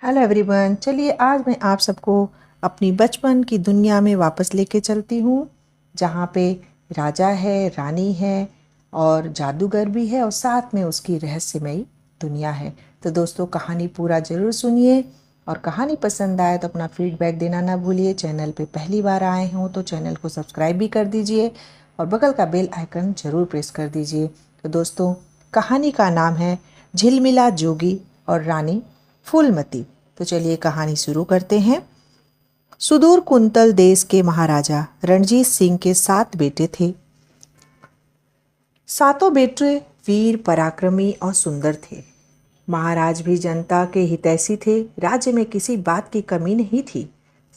Hello everyone, चलिए आज मैं आप सबको अपनी बचपन की दुनिया में वापस लेके चलती हूँ, जहाँ पे राजा है, रानी है और जादूगर भी है और साथ में उसकी रहस्यमयी दुनिया है। तो दोस्तों, कहानी पूरा ज़रूर सुनिए और कहानी पसंद आए तो अपना फीडबैक देना ना भूलिए। चैनल पे पहली बार आए हों तो चैनल को सब्सक्राइब भी कर दीजिए और बगल का बेल आइकन ज़रूर प्रेस कर दीजिए। तो दोस्तों, कहानी का नाम है झिलमिला जोगी और रानी फूलमती। तो चलिए कहानी शुरू करते हैं। सुदूर कुंतल देश के महाराजा रणजीत सिंह के 7 बेटे थे। सातों बेटे वीर, पराक्रमी और सुंदर थे। महाराज भी जनता के हितैषी थे। राज्य में किसी बात की कमी नहीं थी।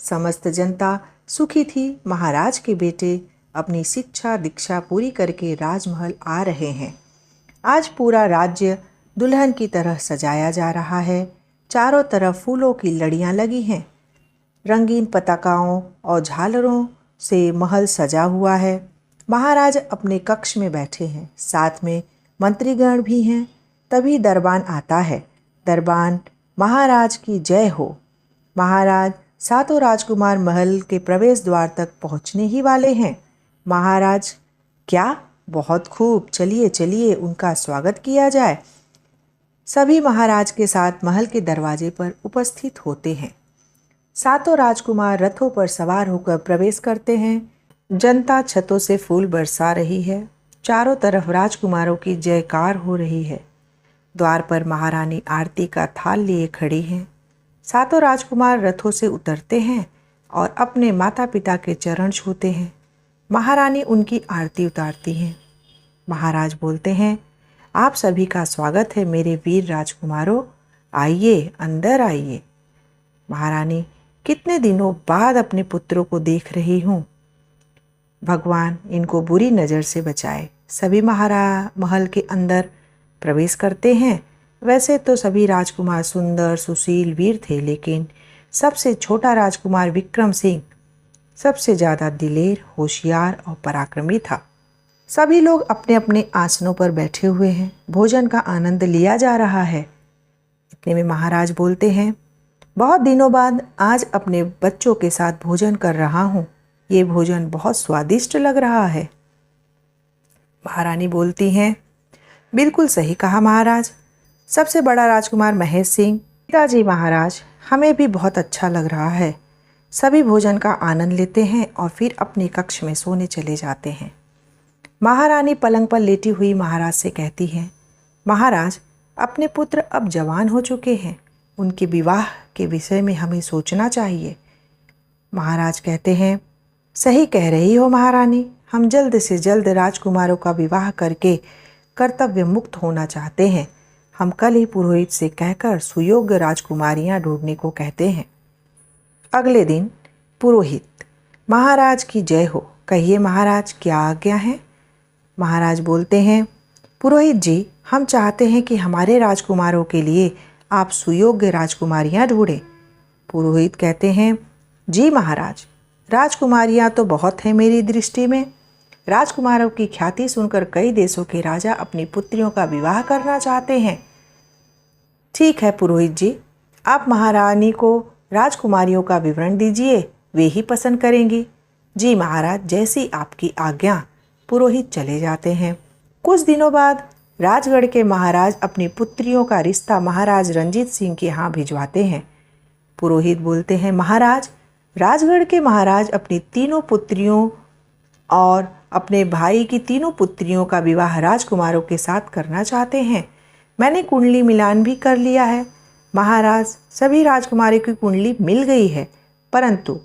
समस्त जनता सुखी थी। महाराज के बेटे अपनी शिक्षा दीक्षा पूरी करके राजमहल आ रहे हैं। आज पूरा राज्य दुल्हन की तरह सजाया जा रहा है। चारों तरफ फूलों की लड़ियां लगी हैं। रंगीन पताकाओं और झालरों से महल सजा हुआ है। महाराज अपने कक्ष में बैठे हैं, साथ में मंत्रीगण भी हैं। तभी दरबान आता है। दरबान, महाराज की जय हो। महाराज सातों राजकुमार महल के प्रवेश द्वार तक पहुंचने ही वाले हैं। महाराज, क्या? बहुत खूब, चलिए चलिए उनका स्वागत किया जाए। सभी महाराज के साथ महल के दरवाजे पर उपस्थित होते हैं। सातों राजकुमार रथों पर सवार होकर प्रवेश करते हैं। जनता छतों से फूल बरसा रही है। चारों तरफ राजकुमारों की जयकार हो रही है। द्वार पर महारानी आरती का थाल लिए खड़ी हैं। सातों राजकुमार रथों से उतरते हैं और अपने माता पिता के चरण छूते हैं। महारानी उनकी आरती उतारती हैं। महाराज बोलते हैं, आप सभी का स्वागत है मेरे वीर राजकुमारों, आइए, अंदर आइए। महारानी, कितने दिनों बाद अपने पुत्रों को देख रही हूँ। भगवान इनको बुरी नज़र से बचाए। सभी महल के अंदर प्रवेश करते हैं। वैसे तो सभी राजकुमार सुंदर, सुशील, वीर थे, लेकिन सबसे छोटा राजकुमार विक्रम सिंह सबसे ज़्यादा दिलेर, होशियार और पराक्रमी था। सभी लोग अपने अपने आसनों पर बैठे हुए हैं। भोजन का आनंद लिया जा रहा है। इतने में महाराज बोलते हैं, बहुत दिनों बाद आज अपने बच्चों के साथ भोजन कर रहा हूँ। ये भोजन बहुत स्वादिष्ट लग रहा है। महारानी बोलती हैं, बिल्कुल सही कहा महाराज। सबसे बड़ा राजकुमार महेश सिंह, पिताजी महाराज, हमें भी बहुत अच्छा लग रहा है। सभी भोजन का आनंद लेते हैं और फिर अपने कक्ष में सोने चले जाते हैं। महारानी पलंग पर लेटी हुई महाराज से कहती हैं, महाराज, अपने पुत्र अब जवान हो चुके हैं। उनके विवाह के विषय में हमें सोचना चाहिए। महाराज कहते हैं, सही कह रही हो महारानी। हम जल्द से जल्द राजकुमारों का विवाह करके कर्तव्य मुक्त होना चाहते हैं। हम कल ही पुरोहित से कहकर सुयोग्य राजकुमारियां ढूंढने को कहते हैं। अगले दिन पुरोहित, महाराज की जय हो। कहिए महाराज, क्या आज्ञा है? महाराज बोलते हैं, पुरोहित जी, हम चाहते हैं कि हमारे राजकुमारों के लिए आप सुयोग्य राजकुमारियां ढूंढें। पुरोहित कहते हैं, जी महाराज, राजकुमारियां तो बहुत हैं मेरी दृष्टि में। राजकुमारों की ख्याति सुनकर कई देशों के राजा अपनी पुत्रियों का विवाह करना चाहते हैं। ठीक है पुरोहित जी, आप महारानी को राजकुमारियों का विवरण दीजिए, वे ही पसंद करेंगी। जी महाराज, जैसी आपकी आज्ञा। पुरोहित चले जाते हैं। कुछ दिनों बाद राजगढ़ के महाराज अपनी पुत्रियों का रिश्ता महाराज रंजीत सिंह के यहाँ भिजवाते हैं। पुरोहित बोलते हैं, महाराज, राजगढ़ के महाराज अपनी तीनों पुत्रियों और अपने भाई की तीनों पुत्रियों का विवाह राजकुमारों के साथ करना चाहते हैं। मैंने कुंडली मिलान भी कर लिया है। महाराज, सभी राजकुमारी की कुंडली मिल गई है। परंतु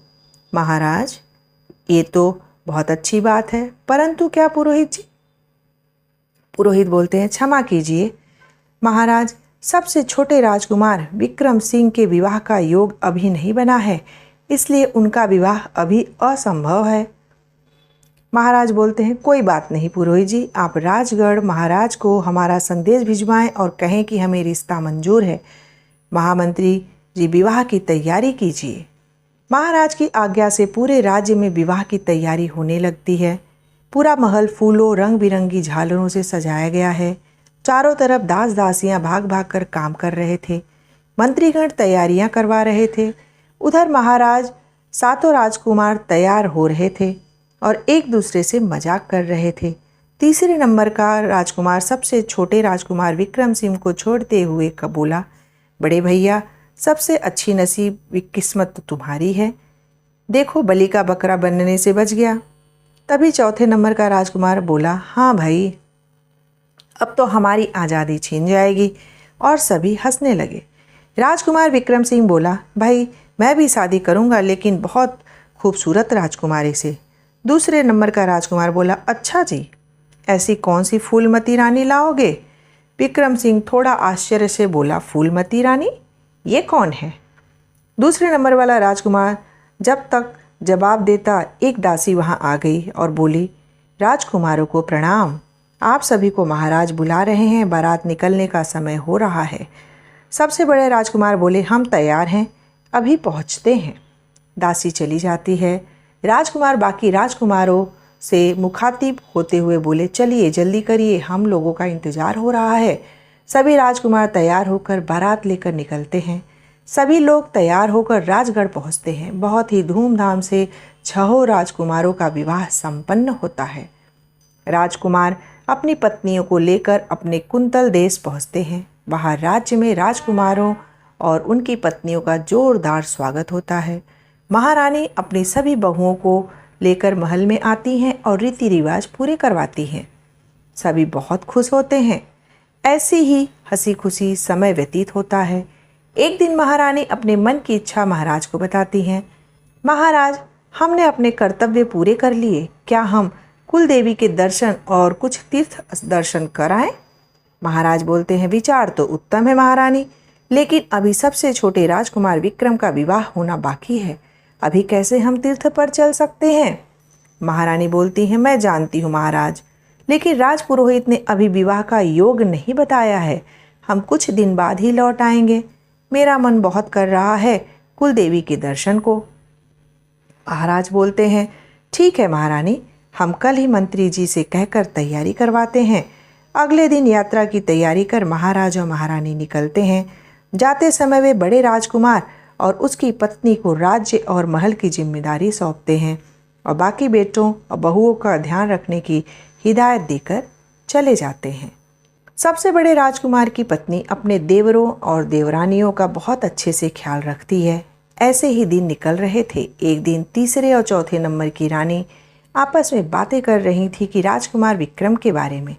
महाराज, ये तो बहुत अच्छी बात है, परंतु क्या पुरोहित जी? पुरोहित बोलते हैं, क्षमा कीजिए महाराज, सबसे छोटे राजकुमार विक्रम सिंह के विवाह का योग अभी नहीं बना है, इसलिए उनका विवाह अभी असंभव है। महाराज बोलते हैं, कोई बात नहीं पुरोहित जी, आप राजगढ़ महाराज को हमारा संदेश भिजवाएं और कहें कि हमें रिश्ता मंजूर है। महामंत्री जी, विवाह की तैयारी कीजिए। महाराज की आज्ञा से पूरे राज्य में विवाह की तैयारी होने लगती है। पूरा महल फूलों, रंग बिरंगी झालरों से सजाया गया है। चारों तरफ दास दासियां भाग भाग कर काम कर रहे थे। मंत्रीगण तैयारियां करवा रहे थे। उधर महाराज सातों राजकुमार तैयार हो रहे थे और एक दूसरे से मजाक कर रहे थे। तीसरे नंबर का राजकुमार सबसे छोटे राजकुमार विक्रम सिंह को छोड़ते हुए बोला, बड़े भैया, सबसे अच्छी नसीब किस्मत तो तुम्हारी है, देखो बलि का बकरा बनने से बच गया। तभी चौथे नंबर का राजकुमार बोला, हाँ भाई, अब तो हमारी आज़ादी छीन जाएगी। और सभी हंसने लगे। राजकुमार विक्रम सिंह बोला, भाई मैं भी शादी करूंगा, लेकिन बहुत खूबसूरत राजकुमारी से। दूसरे नंबर का राजकुमार बोला, अच्छा जी, ऐसी कौन सी फूलमती रानी लाओगे? विक्रम सिंह थोड़ा आश्चर्य से बोला, फूलमती रानी, ये कौन है? दूसरे नंबर वाला राजकुमार जब तक जवाब देता, एक दासी वहां आ गई और बोली, राजकुमारों को प्रणाम, आप सभी को महाराज बुला रहे हैं, बारात निकलने का समय हो रहा है। सबसे बड़े राजकुमार बोले, हम तैयार हैं, अभी पहुंचते हैं। दासी चली जाती है। राजकुमार बाकी राजकुमारों से मुखातिब होते हुए बोले, चलिए जल्दी करिए, हम लोगों का इंतजार हो रहा है। सभी राजकुमार तैयार होकर बारात लेकर निकलते हैं। सभी लोग तैयार होकर राजगढ़ पहुंचते हैं। बहुत ही धूमधाम से छहों राजकुमारों का विवाह संपन्न होता है। राजकुमार अपनी पत्नियों को लेकर अपने कुंतल देश पहुंचते हैं। वहां राज्य में राजकुमारों और उनकी पत्नियों का जोरदार स्वागत होता है। महारानी अपनी सभी बहुओं को लेकर महल में आती हैं और रीति रिवाज पूरे करवाती हैं। सभी बहुत खुश होते हैं। ऐसी ही हंसी खुशी समय व्यतीत होता है। एक दिन महारानी अपने मन की इच्छा महाराज को बताती हैं, महाराज, हमने अपने कर्तव्य पूरे कर लिए, क्या हम कुल देवी के दर्शन और कुछ तीर्थ दर्शन कराएं? महाराज बोलते हैं, विचार तो उत्तम है महारानी, लेकिन अभी सबसे छोटे राजकुमार विक्रम का विवाह होना बाकी है, अभी कैसे हम तीर्थ पर चल सकते हैं? महारानी बोलती हैं, मैं जानती हूँ महाराज, लेकिन राजपुरोहित ने अभी विवाह का योग नहीं बताया है, हम कुछ दिन बाद ही लौट आएंगे। मेरा मन बहुत कर रहा है कुल देवी के दर्शन को। महाराज बोलते हैं, ठीक है महारानी, हम कल ही मंत्री जी से कहकर तैयारी करवाते हैं। अगले दिन यात्रा की तैयारी कर महाराज और महारानी निकलते हैं। जाते समय वे बड़े राजकुमार और उसकी पत्नी को राज्य और महल की जिम्मेदारी सौंपते हैं और बाकी बेटों और बहुओं का ध्यान रखने की हिदायत देकर चले जाते हैं। सबसे बड़े राजकुमार की पत्नी अपने देवरों और देवरानियों का बहुत अच्छे से ख्याल रखती है। ऐसे ही दिन निकल रहे थे। एक दिन तीसरे और चौथे नंबर की रानी आपस में बातें कर रही थी कि राजकुमार विक्रम के बारे में।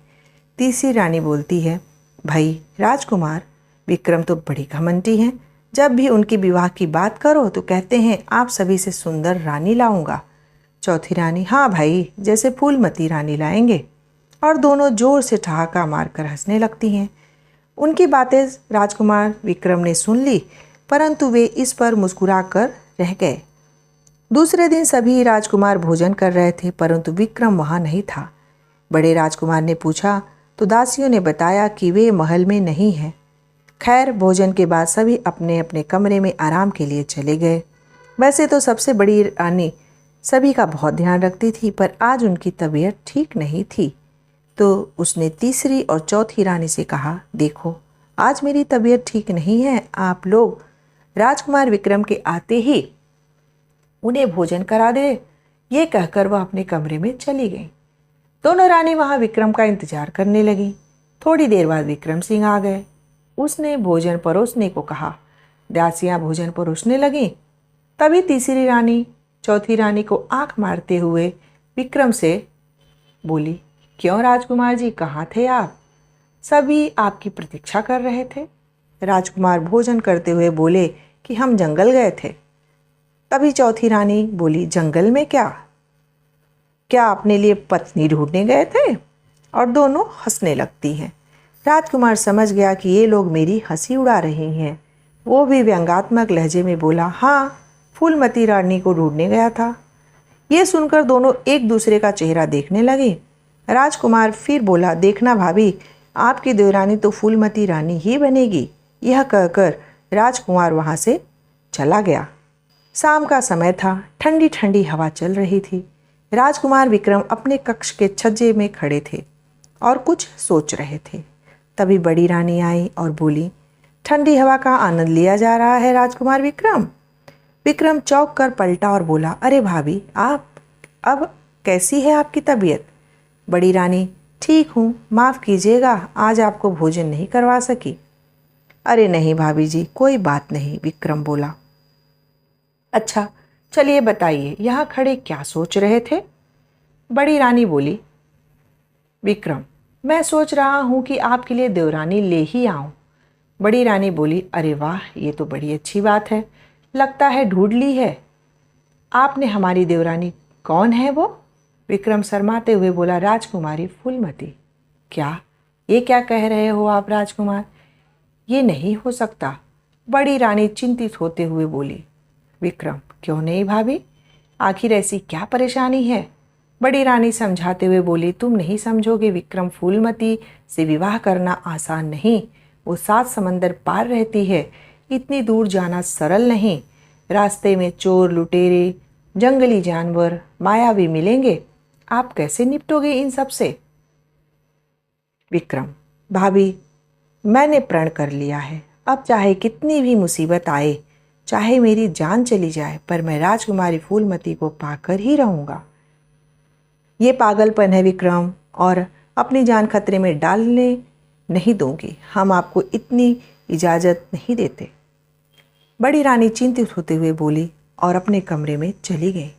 तीसरी रानी बोलती है, भाई राजकुमार विक्रम तो बड़ी घमंडी हैं, जब भी उनके विवाह की बात करो तो कहते हैं आप सभी से सुंदर रानी लाऊंगा। चौथी रानी, हाँ भाई, जैसे फूलमती रानी लाएंगे। और दोनों जोर से ठहाका मारकर हंसने लगती हैं। उनकी बातें राजकुमार विक्रम ने सुन ली, परंतु वे इस पर मुस्कुराकर रह गए। दूसरे दिन सभी राजकुमार भोजन कर रहे थे, परंतु विक्रम वहाँ नहीं था। बड़े राजकुमार ने पूछा तो दासियों ने बताया कि वे महल में नहीं हैं। खैर, भोजन के बाद सभी अपने अपने कमरे में आराम के लिए चले गए। वैसे तो सबसे बड़ी रानी सभी का बहुत ध्यान रखती थी, पर आज उनकी तबीयत ठीक नहीं थी, तो उसने तीसरी और चौथी रानी से कहा, देखो आज मेरी तबीयत ठीक नहीं है, आप लोग राजकुमार विक्रम के आते ही उन्हें भोजन करा दे। ये कहकर वह अपने कमरे में चली गई। दोनों रानी वहां विक्रम का इंतजार करने लगी। थोड़ी देर बाद विक्रम सिंह आ गए। उसने भोजन परोसने को कहा। दासियां भोजन परोसने लगीं। तभी तीसरी रानी चौथी रानी को आंख मारते हुए विक्रम से बोली, क्यों राजकुमार जी, कहाँ थे आप? सभी आपकी प्रतीक्षा कर रहे थे। राजकुमार भोजन करते हुए बोले कि हम जंगल गए थे। तभी चौथी रानी बोली, जंगल में क्या? क्या अपने लिए पत्नी ढूंढने गए थे? और दोनों हंसने लगती हैं। राजकुमार समझ गया कि ये लोग मेरी हंसी उड़ा रहे हैं। वो भी व्यंग्यात्मक लहजे में बोला, हाँ, फूलमती रानी को ढूंढने गया था। ये सुनकर दोनों एक दूसरे का चेहरा देखने लगे। राजकुमार फिर बोला, देखना भाभी, आपकी देवरानी तो फूलमती रानी ही बनेगी। यह कहकर राजकुमार वहाँ से चला गया। शाम का समय था। ठंडी ठंडी हवा चल रही थी। राजकुमार विक्रम अपने कक्ष के छज्जे में खड़े थे और कुछ सोच रहे थे। तभी बड़ी रानी आई और बोली, ठंडी हवा का आनंद लिया जा रहा है राजकुमार विक्रम। विक्रम चौंक कर पलटा और बोला, अरे भाभी, आप अब कैसी है आपकी तबीयत? बड़ी रानी, ठीक हूँ, माफ़ कीजिएगा, आज आपको भोजन नहीं करवा सकी। अरे नहीं भाभी जी, कोई बात नहीं, विक्रम बोला। अच्छा चलिए बताइए, यहाँ खड़े क्या सोच रहे थे? बड़ी रानी बोली। विक्रम, मैं सोच रहा हूँ कि आपके लिए देवरानी ले ही आऊँ। बड़ी रानी बोली, अरे वाह, ये तो बड़ी अच्छी बात है, लगता है ढूंढ ली है आपने हमारी देवरानी। कौन है वो? विक्रम शर्माते हुए बोला, राजकुमारी फूलमती। क्या? ये क्या कह रहे हो आप राजकुमार? ये नहीं हो सकता, बड़ी रानी चिंतित होते हुए बोली। विक्रम, क्यों नहीं भाभी, आखिर ऐसी क्या परेशानी है? बड़ी रानी समझाते हुए बोली, तुम नहीं समझोगे विक्रम, फूलमती से विवाह करना आसान नहीं। वो 7 समंदर पार रहती है, इतनी दूर जाना सरल नहीं। रास्ते में चोर, लुटेरे, जंगली जानवर, मायावी मिलेंगे। आप कैसे निपटोगे इन सब से? विक्रम, भाभी, मैंने प्रण कर लिया है, अब चाहे कितनी भी मुसीबत आए, चाहे मेरी जान चली जाए, पर मैं राजकुमारी फूलमती को पाकर ही रहूँगा। ये पागलपन है विक्रम, और अपनी जान खतरे में डालने नहीं दूंगी। हम आपको इतनी इजाज़त नहीं देते। बड़ी रानी चिंतित होते हुए बोली और अपने कमरे में चली गई।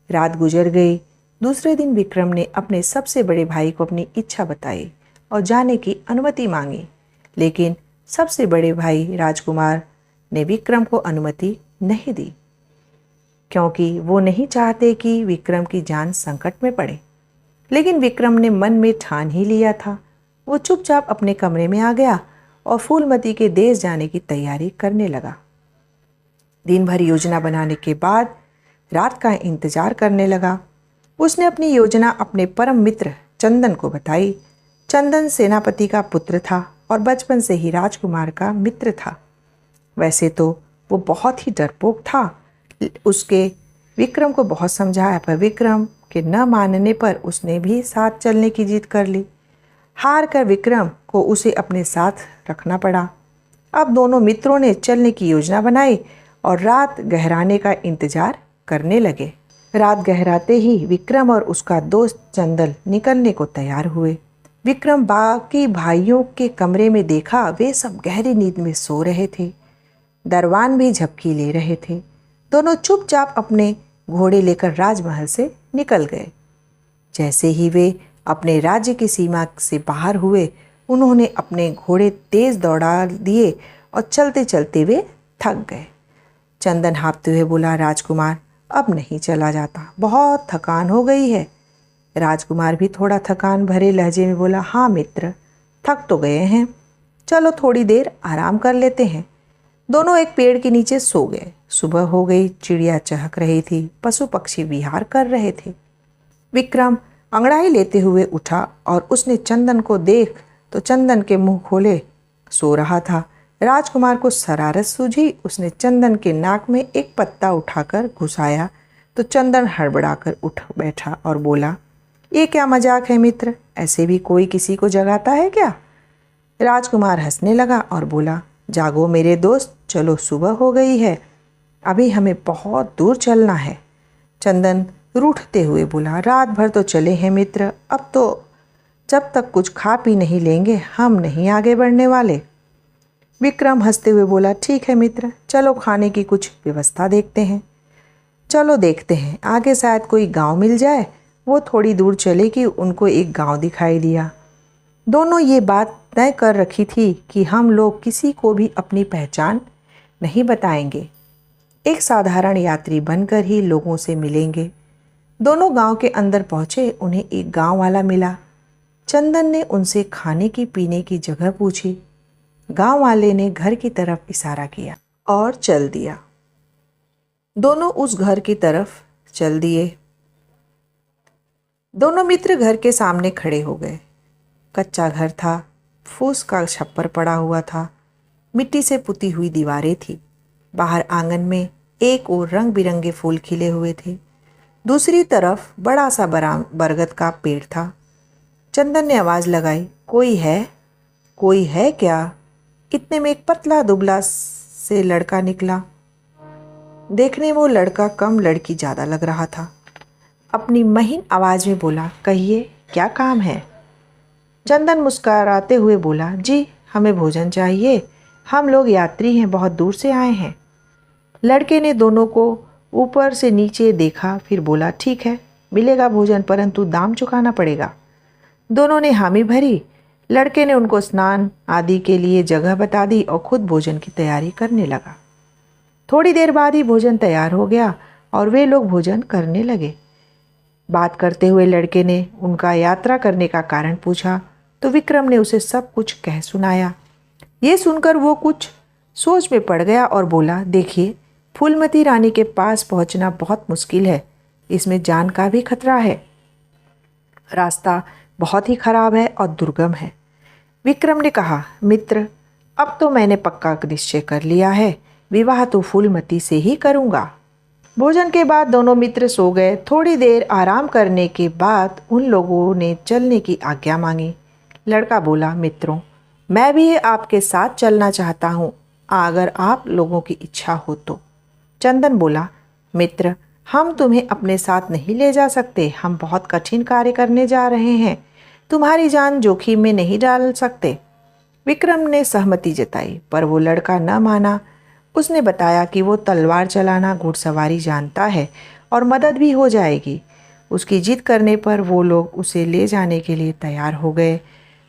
रात गुजर गई। दूसरे दिन विक्रम ने अपने सबसे बड़े भाई को अपनी इच्छा बताई और जाने की अनुमति मांगी, लेकिन सबसे बड़े भाई राजकुमार ने विक्रम को अनुमति नहीं दी, क्योंकि वो नहीं चाहते कि विक्रम की जान संकट में पड़े। लेकिन विक्रम ने मन में ठान ही लिया था। वो चुपचाप अपने कमरे में आ गया और फूलमती के देश जाने की तैयारी करने लगा। दिन भर योजना बनाने के बाद रात का इंतजार करने लगा। उसने अपनी योजना अपने परम मित्र चंदन को बताई। चंदन सेनापति का पुत्र था और बचपन से ही राजकुमार का मित्र था। वैसे तो वो बहुत ही डरपोक था। उसके विक्रम को बहुत समझाया, पर विक्रम के न मानने पर उसने भी साथ चलने की जिद कर ली। हार कर विक्रम को उसे अपने साथ रखना पड़ा। अब दोनों मित्रों ने चलने की योजना बनाई और रात गहराने का इंतजार करने लगे। रात गहराते ही विक्रम और उसका दोस्त चंदन निकलने को तैयार हुए। विक्रम बाकी भाइयों के कमरे में देखा, वे सब गहरी नींद में सो रहे थे। दरवान भी झपकी ले रहे थे। दोनों चुपचाप अपने घोड़े लेकर राजमहल से निकल गए। जैसे ही वे अपने राज्य की सीमा से बाहर हुए, उन्होंने अपने घोड़े तेज दौड़ा दिए और चलते चलते वे थक गए। चंदन हाँफते हुए बोला, राजकुमार, अब नहीं चला जाता, बहुत थकान हो गई है। राजकुमार भी थोड़ा थकान भरे लहजे में बोला, हाँ मित्र, थक तो गए हैं, चलो थोड़ी देर आराम कर लेते हैं। दोनों एक पेड़ के नीचे सो गए। सुबह हो गई, चिड़िया चहक रही थी, पशु पक्षी विहार कर रहे थे। विक्रम अंगड़ाई लेते हुए उठा और उसने चंदन को देख तो चंदन के मुंह खोले सो रहा था। राजकुमार को शरारत सूझी। उसने चंदन के नाक में एक पत्ता उठाकर घुसाया तो चंदन हड़बड़ाकर उठ बैठा और बोला, ये क्या मजाक है मित्र, ऐसे भी कोई किसी को जगाता है क्या? राजकुमार हंसने लगा और बोला, जागो मेरे दोस्त, चलो सुबह हो गई है, अभी हमें बहुत दूर चलना है। चंदन रूठते हुए बोला, रात भर तो चले हैं मित्र, अब तो जब तक कुछ खा पी नहीं लेंगे हम नहीं आगे बढ़ने वाले। विक्रम हंसते हुए बोला, ठीक है मित्र, चलो खाने की कुछ व्यवस्था देखते हैं। चलो देखते हैं, आगे शायद कोई गांव मिल जाए। वो थोड़ी दूर चले कि उनको एक गांव दिखाई दिया। दोनों ये बात तय कर रखी थी कि हम लोग किसी को भी अपनी पहचान नहीं बताएंगे, एक साधारण यात्री बनकर ही लोगों से मिलेंगे। दोनों गांव के अंदर पहुंचे। उन्हें एक गांव वाला मिला। चंदन ने उनसे खाने की पीने की जगह पूछी। गांव वाले ने घर की तरफ इशारा किया और चल दिया। दोनों उस घर की तरफ चल दिए। दोनों मित्र घर के सामने खड़े हो गए। कच्चा घर था, फूस का छप्पर पड़ा हुआ था, मिट्टी से पुती हुई दीवारें थी। बाहर आंगन में एक ओर रंग बिरंगे फूल खिले हुए थे, दूसरी तरफ बड़ा सा बरगद का पेड़ था। चंदन ने आवाज़ लगाई, कोई है? कोई है क्या? इतने में एक पतला दुबला से लड़का निकला। देखने में वो लड़का कम लड़की ज़्यादा लग रहा था। अपनी महीन आवाज़ में बोला, कहिए क्या काम है? चंदन मुस्कुराते हुए बोला, जी हमें भोजन चाहिए, हम लोग यात्री हैं, बहुत दूर से आए हैं। लड़के ने दोनों को ऊपर से नीचे देखा, फिर बोला, ठीक है मिलेगा भोजन, परंतु दाम चुकाना पड़ेगा। दोनों ने हामी भरी। लड़के ने उनको स्नान आदि के लिए जगह बता दी और खुद भोजन की तैयारी करने लगा। थोड़ी देर बाद ही भोजन तैयार हो गया और वे लोग भोजन करने लगे। बात करते हुए लड़के ने उनका यात्रा करने का कारण पूछा तो विक्रम ने उसे सब कुछ कह सुनाया। ये सुनकर वो कुछ सोच में पड़ गया और बोला, देखिए फूलमती रानी के पास पहुंचना बहुत मुश्किल है, इसमें जान का भी खतरा है, रास्ता बहुत ही खराब है और दुर्गम है। विक्रम ने कहा, मित्र अब तो मैंने पक्का निश्चय कर लिया है, विवाह तो फूलमती से ही करूँगा। भोजन के बाद दोनों मित्र सो गए। थोड़ी देर आराम करने के बाद उन लोगों ने चलने की आज्ञा मांगी। लड़का बोला, मित्रों मैं भी आपके साथ चलना चाहता हूँ, अगर आप लोगों की इच्छा हो तो। चंदन बोला, मित्र हम तुम्हें अपने साथ नहीं ले जा सकते, हम बहुत कठिन कार्य करने जा रहे हैं, तुम्हारी जान जोखिम में नहीं डाल सकते। विक्रम ने सहमति जताई पर वो लड़का न माना। उसने बताया कि वो तलवार चलाना, घुड़सवारी जानता है और मदद भी हो जाएगी। उसकी जिद करने पर वो लोग उसे ले जाने के लिए तैयार हो गए।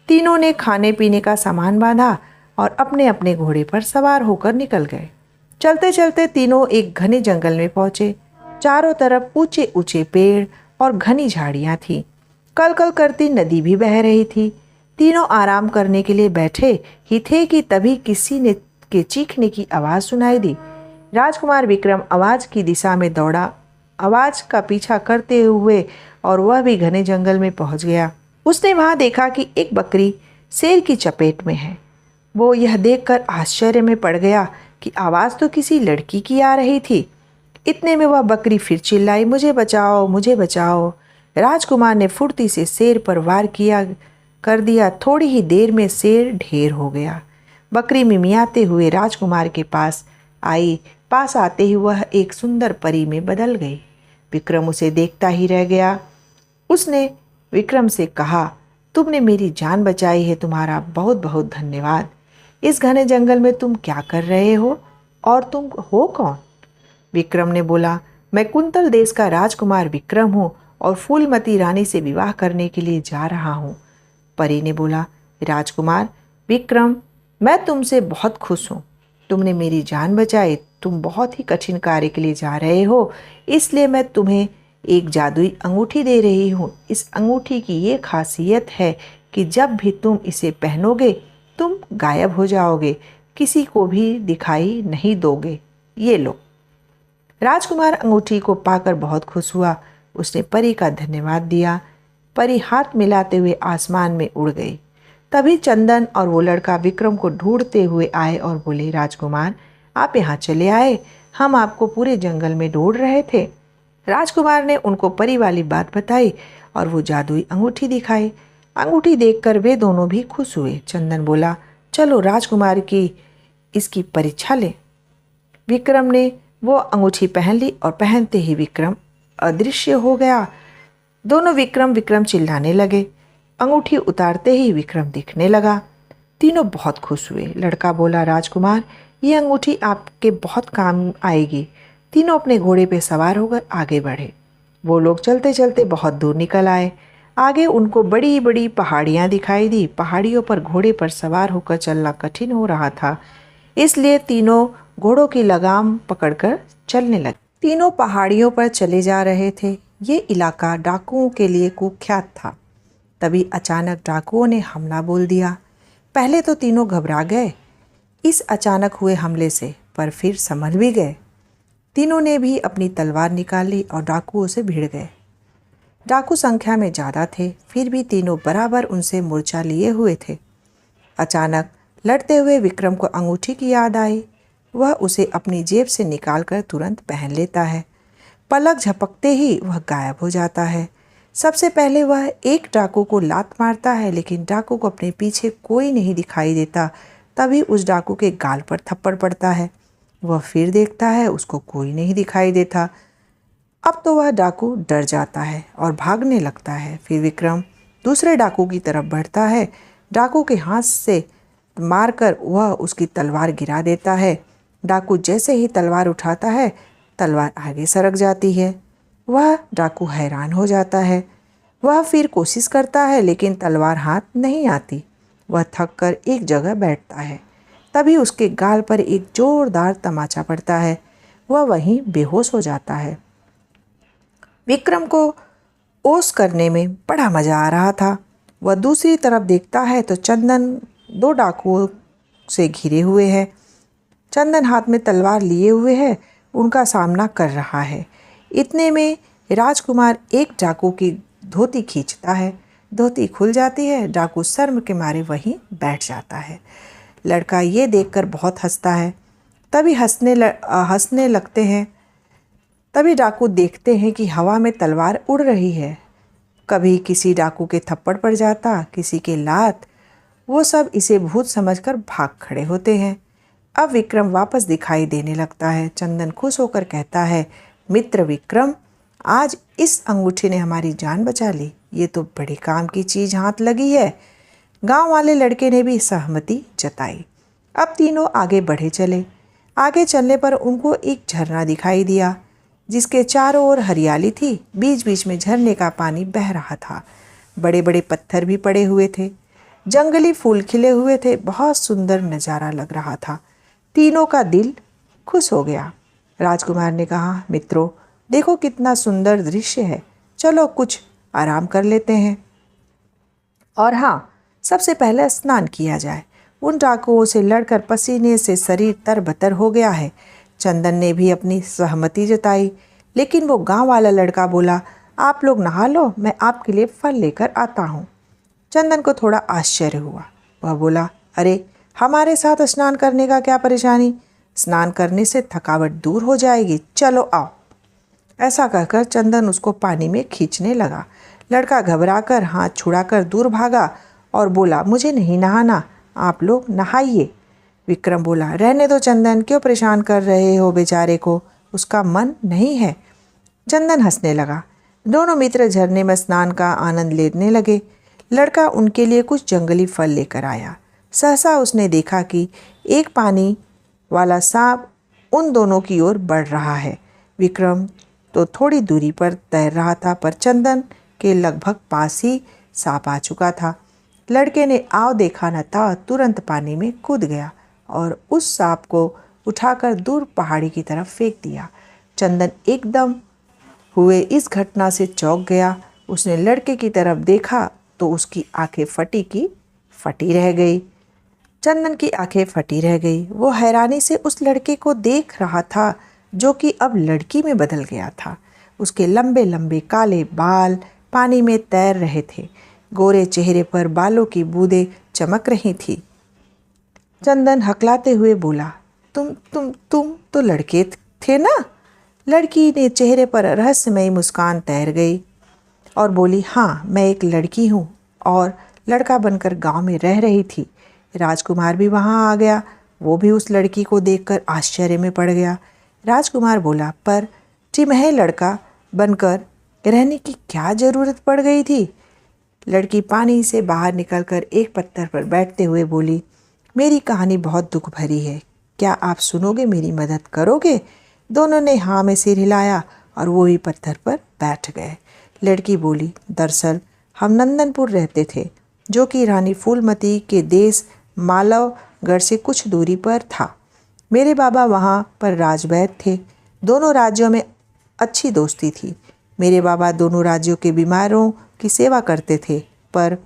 तीनों ने खाने पीने का सामान बांधा और अपने अपने घोड़े पर सवार होकर निकल गए। चलते चलते तीनों एक घने जंगल में पहुंचे। चारों तरफ ऊंचे ऊंचे पेड़ और घनी झाड़ियां थीं। कल कल करती नदी भी बह रही थी। तीनों आराम करने के लिए बैठे ही थे कि तभी किसी ने के चीखने की आवाज़ सुनाई दी। राजकुमार विक्रम आवाज़ की दिशा में दौड़ा, आवाज़ का पीछा करते हुए, और वह भी घने जंगल में पहुंच गया। उसने वहां देखा कि एक बकरी शेर की चपेट में है। वो यह देखकर आश्चर्य में पड़ गया कि आवाज़ तो किसी लड़की की आ रही थी। इतने में वह बकरी फिर चिल्लाई, मुझे बचाओ, मुझे बचाओ। राजकुमार ने फुर्ती से शेर पर वार कर दिया। थोड़ी ही देर में शेर ढेर हो गया। बकरी मिमियाते हुए राजकुमार के पास आई। पास आते ही वह एक सुंदर परी में बदल गई। विक्रम उसे देखता ही रह गया। उसने विक्रम से कहा, तुमने मेरी जान बचाई है, तुम्हारा बहुत बहुत धन्यवाद। इस घने जंगल में तुम क्या कर रहे हो और तुम हो कौन? विक्रम ने बोला, मैं कुंतल देश का राजकुमार विक्रम हूँ और फूलमती रानी से विवाह करने के लिए जा रहा हूँ। परी ने बोला, राजकुमार विक्रम मैं तुमसे बहुत खुश हूँ, तुमने मेरी जान बचाई। तुम बहुत ही कठिन कार्य के लिए जा रहे हो, इसलिए मैं तुम्हें एक जादुई अंगूठी दे रही हूँ। इस अंगूठी की ये खासियत है कि जब भी तुम इसे पहनोगे तुम गायब हो जाओगे, किसी को भी दिखाई नहीं दोगे। ये लो। राजकुमार अंगूठी को पाकर बहुत खुश हुआ। उसने परी का धन्यवाद दिया। परी हाथ मिलाते हुए आसमान में उड़ गई। तभी चंदन और वो लड़का विक्रम को ढूंढते हुए आए और बोले, राजकुमार आप यहाँ चले आए, हम आपको पूरे जंगल में ढूंढ रहे थे। राजकुमार ने उनको परी वाली बात बताई और वो जादुई अंगूठी दिखाई। अंगूठी देखकर वे दोनों भी खुश हुए। चंदन बोला, चलो राजकुमार की इसकी परीक्षा लें। विक्रम ने वो अंगूठी पहन ली और पहनते ही विक्रम अदृश्य हो गया। दोनों विक्रम विक्रम चिल्लाने लगे। अंगूठी उतारते ही विक्रम दिखने लगा। तीनों बहुत खुश हुए। लड़का बोला, राजकुमार ये अंगूठी आपके बहुत काम आएगी। तीनों अपने घोड़े पे सवार होकर आगे बढ़े। वो लोग चलते चलते बहुत दूर निकल आए। आगे उनको बड़ी बड़ी पहाड़ियाँ दिखाई दी। पहाड़ियों पर घोड़े पर सवार होकर चलना कठिन हो रहा था, इसलिए तीनों घोड़ों की लगाम पकड़कर चलने लगे। तीनों पहाड़ियों पर चले जा रहे थे। ये इलाका डाकुओं के लिए कुख्यात था। तभी अचानक डाकुओं ने हमला बोल दिया। पहले तो तीनों घबरा गए इस अचानक हुए हमले से, पर फिर संभल भी गए। तीनों ने भी अपनी तलवार निकाल ली और डाकुओं से भिड़ गए। डाकू संख्या में ज़्यादा थे, फिर भी तीनों बराबर उनसे मोर्चा लिए हुए थे। अचानक लड़ते हुए विक्रम को अंगूठी की याद आई। वह उसे अपनी जेब से निकालकर तुरंत पहन लेता है। पलक झपकते ही वह गायब हो जाता है। सबसे पहले वह एक डाकू को लात मारता है, लेकिन डाकू को अपने पीछे कोई नहीं दिखाई देता। तभी उस डाकू के गाल पर थप्पड़ पड़ता है। वह फिर देखता है, उसको कोई नहीं दिखाई देता। अब तो वह डाकू डर जाता है और भागने लगता है। फिर विक्रम दूसरे डाकू की तरफ बढ़ता है। डाकू के हाथ से मारकर वह उसकी तलवार गिरा देता है। डाकू जैसे ही तलवार उठाता है, तलवार आगे सरक जाती है। वह डाकू हैरान हो जाता है। वह फिर कोशिश करता है, लेकिन तलवार हाथ नहीं आती। वह थक कर एक जगह बैठता है। तभी उसके गाल पर एक जोरदार तमाचा पड़ता है। वह वहीं बेहोश हो जाता है। विक्रम को ओस करने में बड़ा मज़ा आ रहा था। वह दूसरी तरफ देखता है तो चंदन 2 डाकुओं से घिरे हुए हैं। चंदन हाथ में तलवार लिए हुए है, उनका सामना कर रहा है। इतने में राजकुमार एक डाकू की धोती खींचता है। धोती खुल जाती है। डाकू शर्म के मारे वहीं बैठ जाता है। लड़का ये देखकर बहुत हंसता है। तभी हंसने लगते हैं। तभी डाकू देखते हैं कि हवा में तलवार उड़ रही है। कभी किसी डाकू के थप्पड़ पड़ जाता, किसी के लात। वो सब इसे भूत समझकर भाग खड़े होते हैं। अब विक्रम वापस दिखाई देने लगता है। चंदन खुश होकर कहता है, मित्र विक्रम, आज इस अंगूठी ने हमारी जान बचा ली। ये तो बड़े काम की चीज़ हाथ लगी है। गांव वाले लड़के ने भी सहमति जताई। अब तीनों आगे बढ़े चले। आगे चलने पर उनको एक झरना दिखाई दिया, जिसके चारों ओर हरियाली थी। बीच बीच में झरने का पानी बह रहा था। बड़े बड़े पत्थर भी पड़े हुए थे। जंगली फूल खिले हुए थे। बहुत सुंदर नज़ारा लग रहा था। तीनों का दिल खुश हो गया। राजकुमार ने कहा, मित्रों, देखो कितना सुंदर दृश्य है। चलो कुछ आराम कर लेते हैं, और हाँ, सबसे पहले स्नान किया जाए। उन डाकुओं से लड़कर पसीने से शरीर तरबतर हो गया है। चंदन ने भी अपनी सहमति जताई, लेकिन वो गांव वाला लड़का बोला, आप लोग नहा लो, मैं आपके लिए फल लेकर आता हूँ। चंदन को थोड़ा आश्चर्य हुआ। वह बोला, अरे, हमारे साथ स्नान करने का क्या परेशानी? स्नान करने से थकावट दूर हो जाएगी, चलो आओ। ऐसा कहकर चंदन उसको पानी में खींचने लगा। लड़का घबराकर हाथ छुड़ाकर दूर भागा और बोला, मुझे नहीं नहाना, आप लोग नहाइए। विक्रम बोला, रहने दो चंदन, क्यों परेशान कर रहे हो बेचारे को, उसका मन नहीं है। चंदन हंसने लगा। दोनों मित्र झरने में स्नान का आनंद लेने लगे। लड़का उनके लिए कुछ जंगली फल लेकर आया। सहसा उसने देखा कि एक पानी वाला सांप उन दोनों की ओर बढ़ रहा है। विक्रम तो थोड़ी दूरी पर तैर रहा था, पर चंदन के लगभग पास ही सांप आ चुका था। लड़के ने आव देखा न था, तुरंत पानी में कूद गया और उस सांप को उठाकर दूर पहाड़ी की तरफ फेंक दिया। चंदन एकदम हुए इस घटना से चौंक गया। उसने लड़के की तरफ देखा तो उसकी आंखें फटी की फटी रह गई। चंदन की आंखें फटी रह गई। वो हैरानी से उस लड़के को देख रहा था, जो कि अब लड़की में बदल गया था। उसके लंबे लंबे काले बाल पानी में तैर रहे थे। गोरे चेहरे पर बालों की बूंदें चमक रही थी। चंदन हकलाते हुए बोला, तुम तो लड़के थे ना? लड़की ने चेहरे पर रहस्यमयी मुस्कान तैर गई और बोली, हाँ, मैं एक लड़की हूँ और लड़का बनकर गांव में रह रही थी। राजकुमार भी वहाँ आ गया। वो भी उस लड़की को देखकर आश्चर्य में पड़ गया। राजकुमार बोला, पर तुम्हें लड़का बनकर रहने की क्या ज़रूरत पड़ गई थी? लड़की पानी से बाहर निकलकर एक पत्थर पर बैठते हुए बोली, मेरी कहानी बहुत दुख भरी है। क्या आप सुनोगे, मेरी मदद करोगे? दोनों ने हाँ में सिर हिलाया और वो भी पत्थर पर बैठ गए। लड़की बोली, दरअसल हम नंदनपुर रहते थे, जो कि रानी फूलमती के देश मालवगढ़ से कुछ दूरी पर था। मेरे बाबा वहाँ पर राजवैद्य थे। दोनों राज्यों में अच्छी दोस्ती थी। मेरे बाबा दोनों राज्यों के बीमारों की सेवा करते थे, पर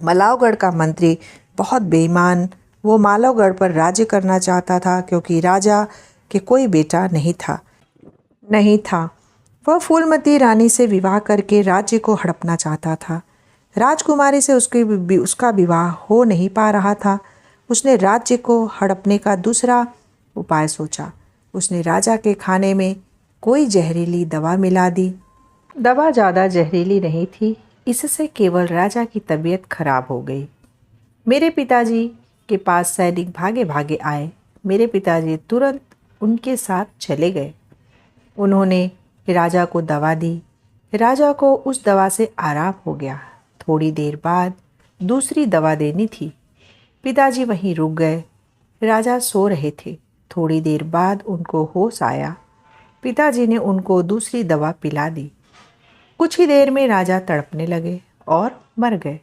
मालवगढ़ का मंत्री बहुत बेईमान, वो मालवगढ़ पर राज्य करना चाहता था, क्योंकि राजा के कोई बेटा नहीं था। वह फूलमती रानी से विवाह करके राज्य को हड़पना चाहता था। राजकुमारी से उसका विवाह हो नहीं पा रहा था। उसने राज्य को हड़पने का दूसरा उपाय सोचा। उसने राजा के खाने में कोई जहरीली दवा मिला दी। दवा ज़्यादा जहरीली नहीं थी, इससे केवल राजा की तबीयत खराब हो गई। मेरे पिताजी के पास सैनिक भागे भागे आए। मेरे पिताजी तुरंत उनके साथ चले गए। उन्होंने राजा को दवा दी। राजा को उस दवा से आराम हो गया। थोड़ी देर बाद दूसरी दवा देनी थी। पिताजी वहीं रुक गए। राजा सो रहे थे। थोड़ी देर बाद उनको होश आया। पिताजी ने उनको दूसरी दवा पिला दी। कुछ ही देर में राजा तड़पने लगे और मर गए।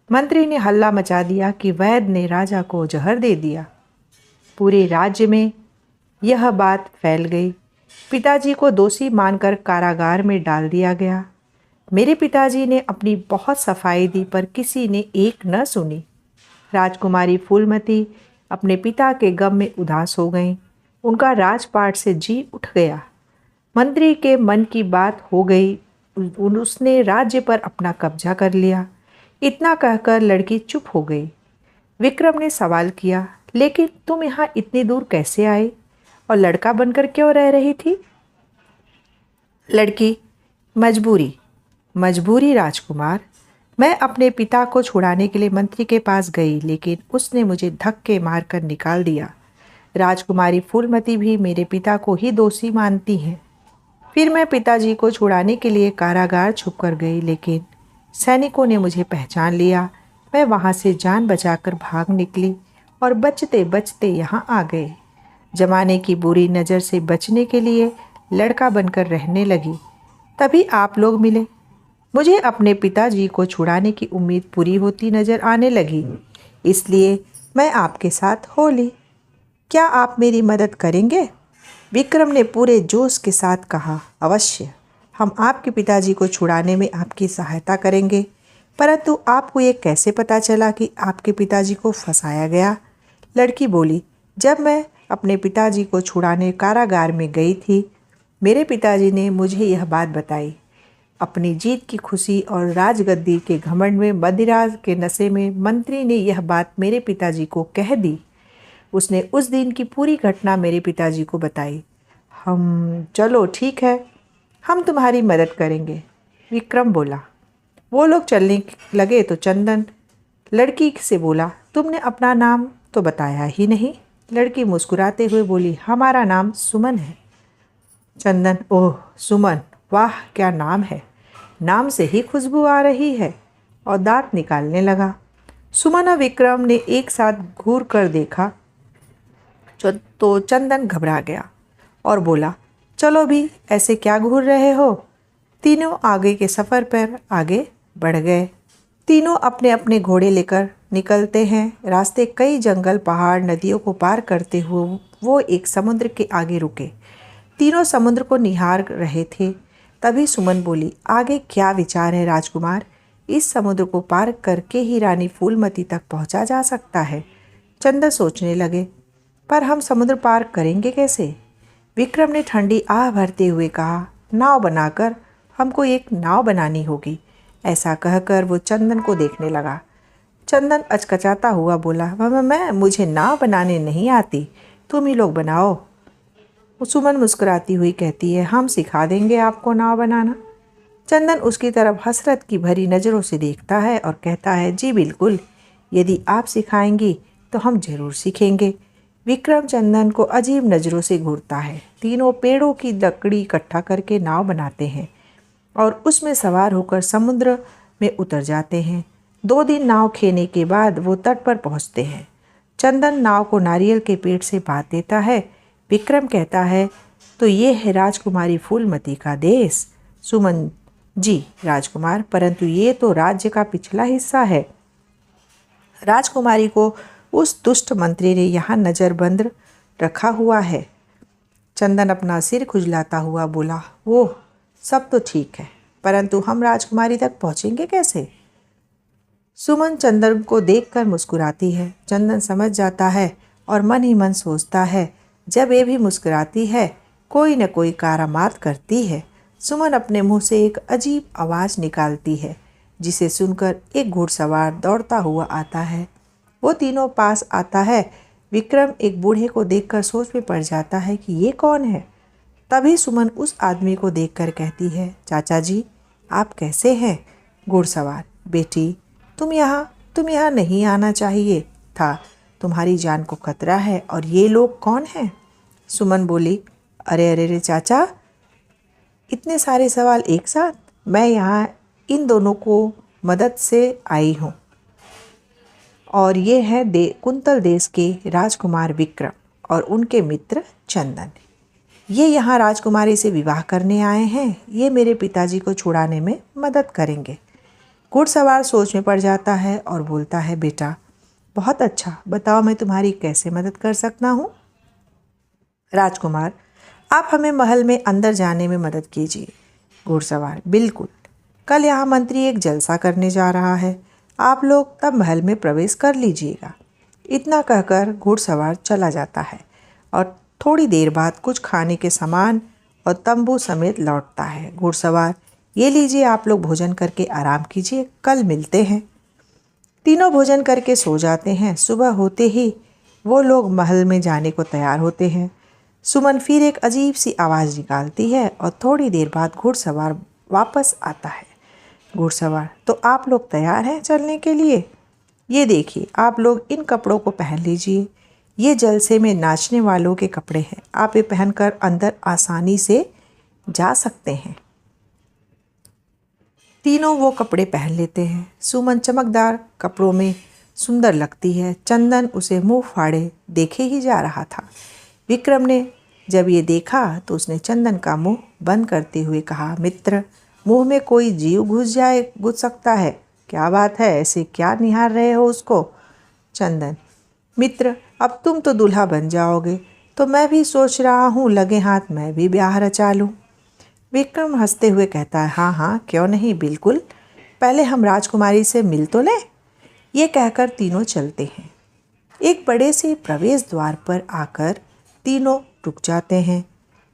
मंत्री ने हल्ला मचा दिया कि वैद्य ने राजा को जहर दे दिया। पूरे राज्य में यह बात फैल गई। पिताजी को दोषी मानकर कारागार में डाल दिया गया। मेरे पिताजी ने अपनी बहुत सफाई दी पर किसी ने एक न सुनी। राजकुमारी फूलमती अपने पिता के गम में उदास हो गईं। उनका राजपाट से जी उठ गया। मंत्री के मन की बात हो गई। उसने राज्य पर अपना कब्जा कर लिया। इतना कहकर लड़की चुप हो गई। विक्रम ने सवाल किया, लेकिन तुम यहाँ इतनी दूर कैसे आई और लड़का बनकर क्यों रह रही थी? लड़की, मजबूरी। मजबूरी राजकुमार। मैं अपने पिता को छुड़ाने के लिए मंत्री के पास गई, लेकिन उसने मुझे धक्के मारकर निकाल दिया। राजकुमारी फूलमती भी मेरे पिता को ही दोषी मानती हैं। फिर मैं पिताजी को छुड़ाने के लिए कारागार छुपकर गई, लेकिन सैनिकों ने मुझे पहचान लिया। मैं वहाँ से जान बचाकर भाग निकली और बचते बचते यहाँ आ गए। जमाने की बुरी नज़र से बचने के लिए लड़का बनकर रहने लगी। तभी आप लोग मिले। मुझे अपने पिताजी को छुड़ाने की उम्मीद पूरी होती नज़र आने लगी, इसलिए मैं आपके साथ हो ली। क्या आप मेरी मदद करेंगे? विक्रम ने पूरे जोश के साथ कहा, अवश्य। हम आपके पिताजी को छुड़ाने में आपकी सहायता करेंगे। परंतु आपको ये कैसे पता चला कि आपके पिताजी को फंसाया गया? लड़की बोली, जब मैं अपने पिताजी को छुड़ाने कारागार में गई थी, मेरे पिताजी ने मुझे यह बात बताई। अपनी जीत की खुशी और राजगद्दी के घमंड में मदिरा के नशे में मंत्री ने यह बात मेरे पिताजी को कह दी। उसने उस दिन की पूरी घटना मेरे पिताजी को बताई। चलो ठीक है, हम तुम्हारी मदद करेंगे, विक्रम बोला। वो लोग चलने लगे तो चंदन लड़की से बोला, तुमने अपना नाम तो बताया ही नहीं। लड़की मुस्कुराते हुए बोली, हमारा नाम सुमन है। चंदन, ओह सुमन, वाह क्या नाम है। नाम से ही खुशबू आ रही है, और दांत निकालने लगा। सुमन और विक्रम ने एक साथ घूर कर देखा तो चंदन घबरा गया और बोला, चलो भी, ऐसे क्या घूर रहे हो? तीनों आगे के सफ़र पर आगे बढ़ गए। तीनों अपने अपने घोड़े लेकर निकलते हैं। रास्ते कई जंगल, पहाड़, नदियों को पार करते हुए वो एक समुद्र के आगे रुके। तीनों समुद्र को निहार रहे थे। तभी सुमन बोली, आगे क्या विचार है राजकुमार? इस समुद्र को पार करके ही रानी फूलमती तक पहुंचा जा सकता है। चंदन सोचने लगे, पर हम समुद्र पार करेंगे कैसे? विक्रम ने ठंडी आह भरते हुए कहा, नाव बनाकर, हमको एक नाव बनानी होगी। ऐसा कहकर वो चंदन को देखने लगा। चंदन अचकचाता हुआ बोला, मुझे नाव बनाने नहीं आती, तुम ही लोग बनाओ। सुमन मुस्कुराती हुई कहती है, हम सिखा देंगे आपको नाव बनाना। चंदन उसकी तरफ हसरत की भरी नज़रों से देखता है और कहता है, जी बिल्कुल, यदि आप सिखाएंगी तो हम जरूर सीखेंगे। विक्रम चंदन को अजीब नज़रों से घूरता है। तीनों पेड़ों की लकड़ी इकट्ठा करके नाव बनाते हैं और उसमें सवार होकर समुद्र में उतर जाते हैं। 2 दिन नाव खेने के बाद वो तट पर पहुंचते हैं। चंदन नाव को नारियल के पेड़ से बांध देता है। विक्रम कहता है, तो ये है राजकुमारी फूलमती का देश? सुमन, जी राजकुमार, परंतु ये तो राज्य का पिछला हिस्सा है। राजकुमारी को उस दुष्ट मंत्री ने यहाँ नज़रबंद रखा हुआ है। चंदन अपना सिर खुजलाता हुआ बोला, वो सब तो ठीक है, परंतु हम राजकुमारी तक पहुँचेंगे कैसे? सुमन चंदन को देखकर मुस्कुराती है। चंदन समझ जाता है और मन ही मन सोचता है, जब ये भी मुस्कुराती है, कोई न कोई करामात करती है। सुमन अपने मुंह से एक अजीब आवाज़ निकालती है, जिसे सुनकर एक घुड़सवार दौड़ता हुआ आता है। वो तीनों पास आता है। विक्रम एक बूढ़े को देखकर सोच में पड़ जाता है कि ये कौन है। तभी सुमन उस आदमी को देखकर कहती है, चाचा जी, आप कैसे हैं? घुड़सवार, बेटी, तुम यहाँ नहीं आना चाहिए था। तुम्हारी जान को खतरा है। और ये लोग कौन हैं? सुमन बोली, अरे अरे रे चाचा, इतने सारे सवाल एक साथ। मैं यहाँ इन दोनों को मदद से आई हूँ, और ये है कुंतल देश के राजकुमार विक्रम और उनके मित्र चंदन। ये यहाँ राजकुमारी से विवाह करने आए हैं। ये मेरे पिताजी को छुड़ाने में मदद करेंगे। घुड़सवार सोच में पड़ जाता है और बोलता है, बेटा बहुत अच्छा, बताओ मैं तुम्हारी कैसे मदद कर सकता हूँ? राजकुमार, आप हमें महल में अंदर जाने में मदद कीजिए। घुड़सवार, बिल्कुल। कल यहाँ मंत्री एक जलसा करने जा रहा है, आप लोग तब महल में प्रवेश कर लीजिएगा। इतना कहकर घुड़सवार चला जाता है और थोड़ी देर बाद कुछ खाने के सामान और तंबू समेत लौटता है। घुड़सवार, ये लीजिए, आप लोग भोजन करके आराम कीजिए, कल मिलते हैं। तीनों भोजन करके सो जाते हैं। सुबह होते ही वो लोग महल में जाने को तैयार होते हैं। सुमन फिर एक अजीब सी आवाज़ निकालती है और थोड़ी देर बाद घुड़सवार वापस आता है। घुड़सवार, तो आप लोग तैयार हैं चलने के लिए? ये देखिए, आप लोग इन कपड़ों को पहन लीजिए। ये जलसे में नाचने वालों के कपड़े हैं। आप ये पहनकर अंदर आसानी से जा सकते हैं। तीनों वो कपड़े पहन लेते हैं। सुमन चमकदार कपड़ों में सुंदर लगती है। चंदन उसे मुंह फाड़े देखे ही जा रहा था। विक्रम ने जब ये देखा तो उसने चंदन का मुंह बंद करते हुए कहा, मित्र, मुंह में कोई जीव घुस सकता है। क्या बात है, ऐसे क्या निहार रहे हो उसको? चंदन, मित्र, अब तुम तो दूल्हा बन जाओगे, तो मैं भी सोच रहा हूँ लगे हाथ मैं भी ब्याह रचा लूँ। विक्रम हंसते हुए कहता है, हाँ हाँ, क्यों नहीं, बिल्कुल। पहले हम राजकुमारी से मिल तो लें। ये कहकर तीनों चलते हैं। एक बड़े से प्रवेश द्वार पर आकर तीनों रुक जाते हैं।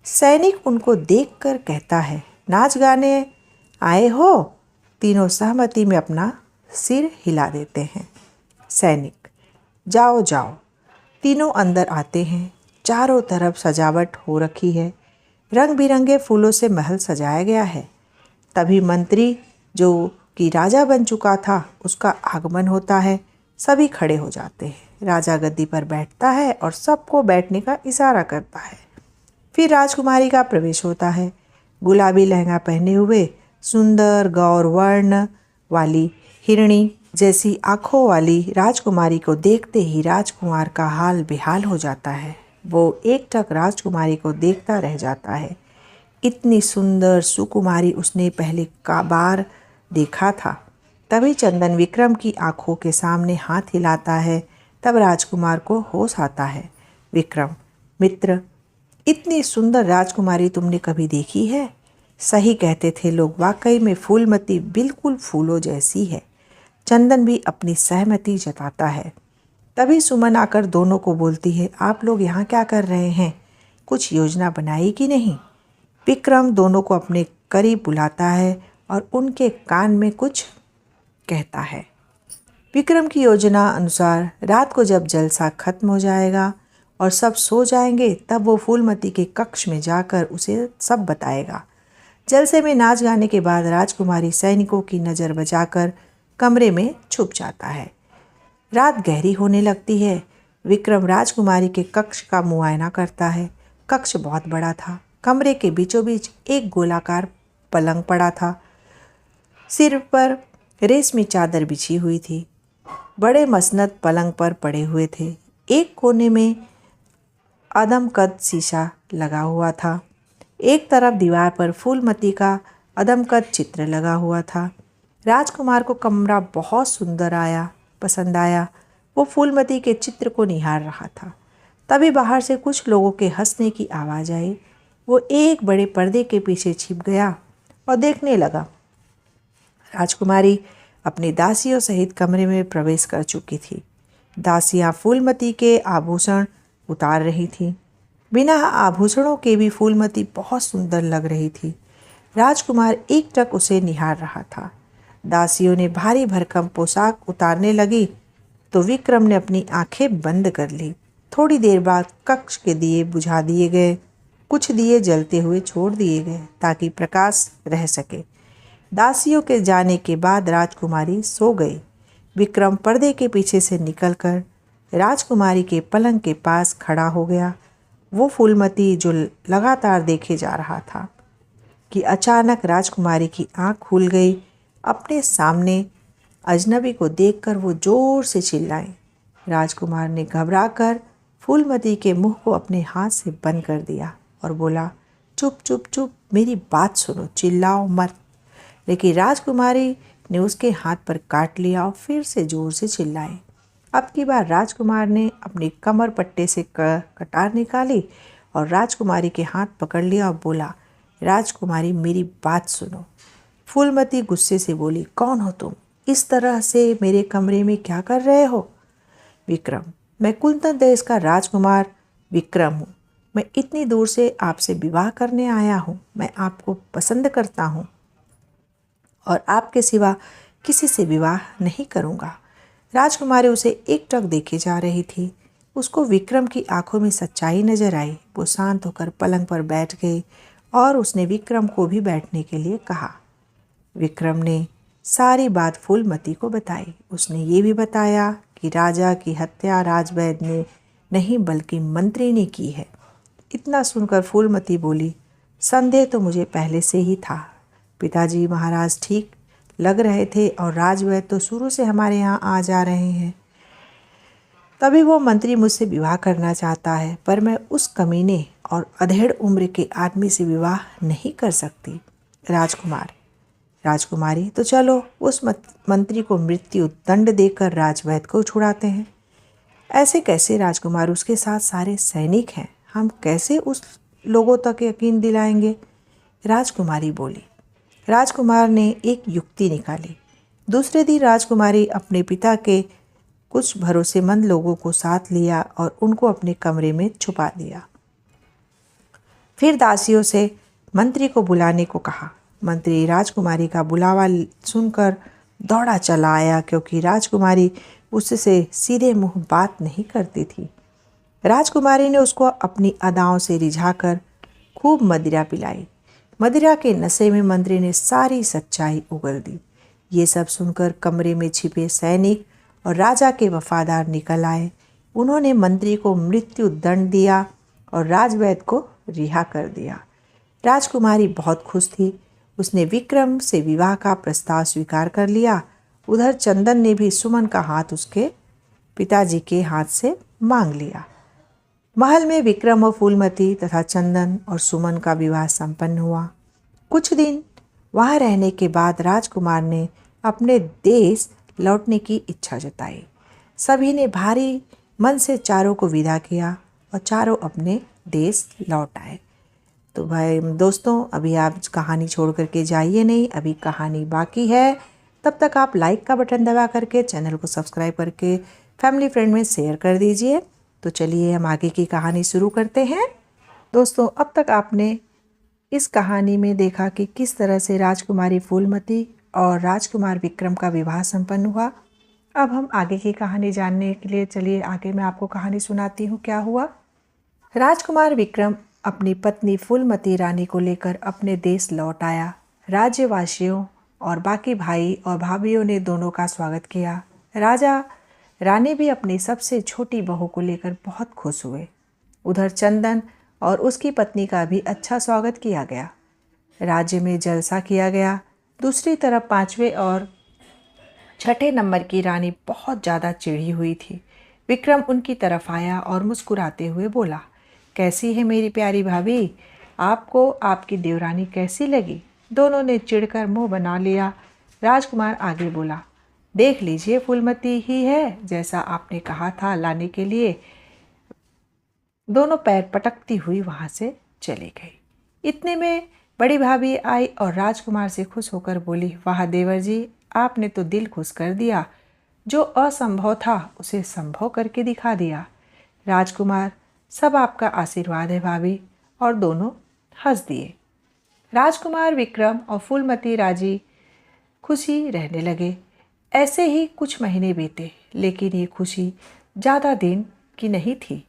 सैनिक उनको देखकर कहता है, नाच गाने आए हो? तीनों सहमति में अपना सिर हिला देते हैं। सैनिक, जाओ जाओ। तीनों अंदर आते हैं। चारों तरफ सजावट हो रखी है। रंग बिरंगे फूलों से महल सजाया गया है। तभी मंत्री, जो कि राजा बन चुका था, उसका आगमन होता है। सभी खड़े हो जाते हैं। राजा गद्दी पर बैठता है और सबको बैठने का इशारा करता है। फिर राजकुमारी का प्रवेश होता है। गुलाबी लहंगा पहने हुए सुंदर गौर वर्ण वाली हिरणी जैसी आँखों वाली राजकुमारी को देखते ही राजकुमार का हाल बेहाल हो जाता है। वो एकटक राजकुमारी को देखता रह जाता है। इतनी सुंदर सुकुमारी उसने पहले का बार देखा था। तभी चंदन विक्रम की आंखों के सामने हाथ हिलाता है। तब राजकुमार को होश आता है। विक्रम, मित्र, इतनी सुंदर राजकुमारी तुमने कभी देखी है? सही कहते थे लोग, वाकई में फूलमती बिल्कुल फूलों जैसी है। चंदन भी अपनी सहमति जताता है। तभी सुमन आकर दोनों को बोलती है, आप लोग यहाँ क्या कर रहे हैं? कुछ योजना बनाई कि नहीं? विक्रम दोनों को अपने करीब बुलाता है और उनके कान में कुछ कहता है। विक्रम की योजना अनुसार रात को जब जलसा खत्म हो जाएगा और सब सो जाएंगे, तब वो फूलमती के कक्ष में जाकर उसे सब बताएगा। जलसे में नाच गाने के बाद राजकुमारी सैनिकों की नज़र बचाकर कमरे में छुप जाता है। रात गहरी होने लगती है। विक्रम राजकुमारी के कक्ष का मुआयना करता है। कक्ष बहुत बड़ा था। कमरे के बीचों बीच एक गोलाकार पलंग पड़ा था। सिर पर रेशमी चादर बिछी हुई थी। बड़े मसनद पलंग पर पड़े हुए थे। एक कोने में अदमकद शीशा लगा हुआ था। एक तरफ दीवार पर फूलमती का अदमकद चित्र लगा हुआ था। राजकुमार को कमरा बहुत सुंदर पसंद आया। वो फूलमती के चित्र को निहार रहा था। तभी बाहर से कुछ लोगों के हंसने की आवाज़ आई। वो एक बड़े पर्दे के पीछे छिप गया और देखने लगा। राजकुमारी अपनी दासियों सहित कमरे में प्रवेश कर चुकी थी। दासियां फूलमती के आभूषण उतार रही थीं। बिना आभूषणों के भी फूलमती बहुत सुंदर लग रही थी। राजकुमार एकटक उसे निहार रहा था। दासियों ने भारी भरकम पोशाक उतारने लगी तो विक्रम ने अपनी आंखें बंद कर ली। थोड़ी देर बाद कक्ष के दिए बुझा दिए गए। कुछ दिए जलते हुए छोड़ दिए गए ताकि प्रकाश रह सके। दासियों के जाने के बाद राजकुमारी सो गई। विक्रम पर्दे के पीछे से निकलकर राजकुमारी के पलंग के पास खड़ा हो गया। वो फूलमती जो लगातार देखे जा रहा था कि अचानक राजकुमारी की आंख खुल गई। अपने सामने अजनबी को देखकर वो जोर से चिल्लाई। राजकुमार ने घबराकर फूलमती के मुंह को अपने हाथ से बंद कर दिया और बोला, चुप चुप चुप, मेरी बात सुनो, चिल्लाओ मत। लेकिन राजकुमारी ने उसके हाथ पर काट लिया और फिर से जोर से चिल्लाई। अब की बार राजकुमार ने अपनी कमर पट्टे से कटार निकाली और राजकुमारी के हाथ पकड़ लिया और बोला, राजकुमारी मेरी बात सुनो। फूलमती गुस्से से बोली, कौन हो तुम? इस तरह से मेरे कमरे में क्या कर रहे हो? विक्रम, मैं कुंतन देश का राजकुमार विक्रम हूँ। मैं इतनी दूर से आपसे विवाह करने आया हूँ। मैं आपको पसंद करता हूँ और आपके सिवा किसी से विवाह नहीं करूँगा। राजकुमारी उसे एकटक देखे जा रही थी। उसको विक्रम की आंखों में सच्चाई नजर आई। वो शांत होकर पलंग पर बैठ गई और उसने विक्रम को भी बैठने के लिए कहा। विक्रम ने सारी बात फूलमती को बताई। उसने ये भी बताया कि राजा की हत्या राजवैद ने नहीं बल्कि मंत्री ने की है। इतना सुनकर फूलमती बोली, संदेह तो मुझे पहले से ही था। पिताजी महाराज ठीक लग रहे थे और राजवैद तो शुरू से हमारे यहाँ आ जा रहे हैं। तभी वो मंत्री मुझसे विवाह करना चाहता है, पर मैं उस कमीने और अधेड़ उम्र के आदमी से विवाह नहीं कर सकती। राजकुमारी, तो चलो उस मंत्री को मृत्यु दंड देकर राजवैद को छुड़ाते हैं। ऐसे कैसे राजकुमार? उसके साथ सारे सैनिक हैं। हम कैसे उस लोगों तक यकीन दिलाएंगे? राजकुमारी बोली। राजकुमार ने एक युक्ति निकाली। दूसरे दिन राजकुमारी अपने पिता के कुछ भरोसेमंद लोगों को साथ लिया और उनको अपने कमरे में छुपा दिया। फिर दासियों से मंत्री को बुलाने को कहा। मंत्री राजकुमारी का बुलावा सुनकर दौड़ा चला आया, क्योंकि राजकुमारी उससे सीधे मुंह बात नहीं करती थी। राजकुमारी ने उसको अपनी अदाओं से रिझाकर खूब मदिरा पिलाई। मदिरा के नशे में मंत्री ने सारी सच्चाई उगल दी। ये सब सुनकर कमरे में छिपे सैनिक और राजा के वफादार निकल आए। उन्होंने मंत्री को मृत्यु दंड दिया और राजवैद को रिहा कर दिया। राजकुमारी बहुत खुश थी। उसने विक्रम से विवाह का प्रस्ताव स्वीकार कर लिया। उधर चंदन ने भी सुमन का हाथ उसके पिताजी के हाथ से मांग लिया। महल में विक्रम और फूलमती तथा चंदन और सुमन का विवाह संपन्न हुआ। कुछ दिन वहाँ रहने के बाद राजकुमार ने अपने देश लौटने की इच्छा जताई। सभी ने भारी मन से चारों को विदा किया और चारों अपने देश लौट आए। तो भाई दोस्तों, अभी आप कहानी छोड़ करके जाइए नहीं, अभी कहानी बाकी है। तब तक आप लाइक का बटन दबा करके चैनल को सब्सक्राइब करके फैमिली फ्रेंड में शेयर कर दीजिए। तो चलिए हम आगे की कहानी शुरू करते हैं। दोस्तों, अब तक आपने इस कहानी में देखा कि किस तरह से राजकुमारी फूलमती और राजकुमार विक्रम का विवाह संपन्न हुआ। अब हम आगे की कहानी जानने के लिए चलिए आगे मैं आपको कहानी सुनाती हूँ क्या हुआ। राजकुमार विक्रम अपनी पत्नी फूलमती रानी को लेकर अपने देश लौट आया। राज्यवासियों और बाकी भाई और भाभीियों ने दोनों का स्वागत किया। राजा रानी भी अपनी सबसे छोटी बहू को लेकर बहुत खुश हुए। उधर चंदन और उसकी पत्नी का भी अच्छा स्वागत किया गया। राज्य में जलसा किया गया। दूसरी तरफ 5वें और 6ठे नंबर की रानी बहुत ज़्यादा चिढ़ी हुई थी। विक्रम उनकी तरफ आया और मुस्कुराते हुए बोला, कैसी है मेरी प्यारी भाभी? आपको आपकी देवरानी कैसी लगी? दोनों ने चिढ़कर मुंह बना लिया। राजकुमार आगे बोला, देख लीजिए, फूलमती ही है जैसा आपने कहा था लाने के लिए। दोनों पैर पटकती हुई वहां से चली गई। इतने में बड़ी भाभी आई और राजकुमार से खुश होकर बोली, वाह देवर जी, आपने तो दिल खुश कर दिया। जो असंभव था उसे संभव करके दिखा दिया। राजकुमार, सब आपका आशीर्वाद है भाभी। और दोनों हंस दिए। राजकुमार विक्रम और फूलमती राजी खुशी रहने लगे। ऐसे ही कुछ महीने बीते, लेकिन ये खुशी ज़्यादा दिन की नहीं थी।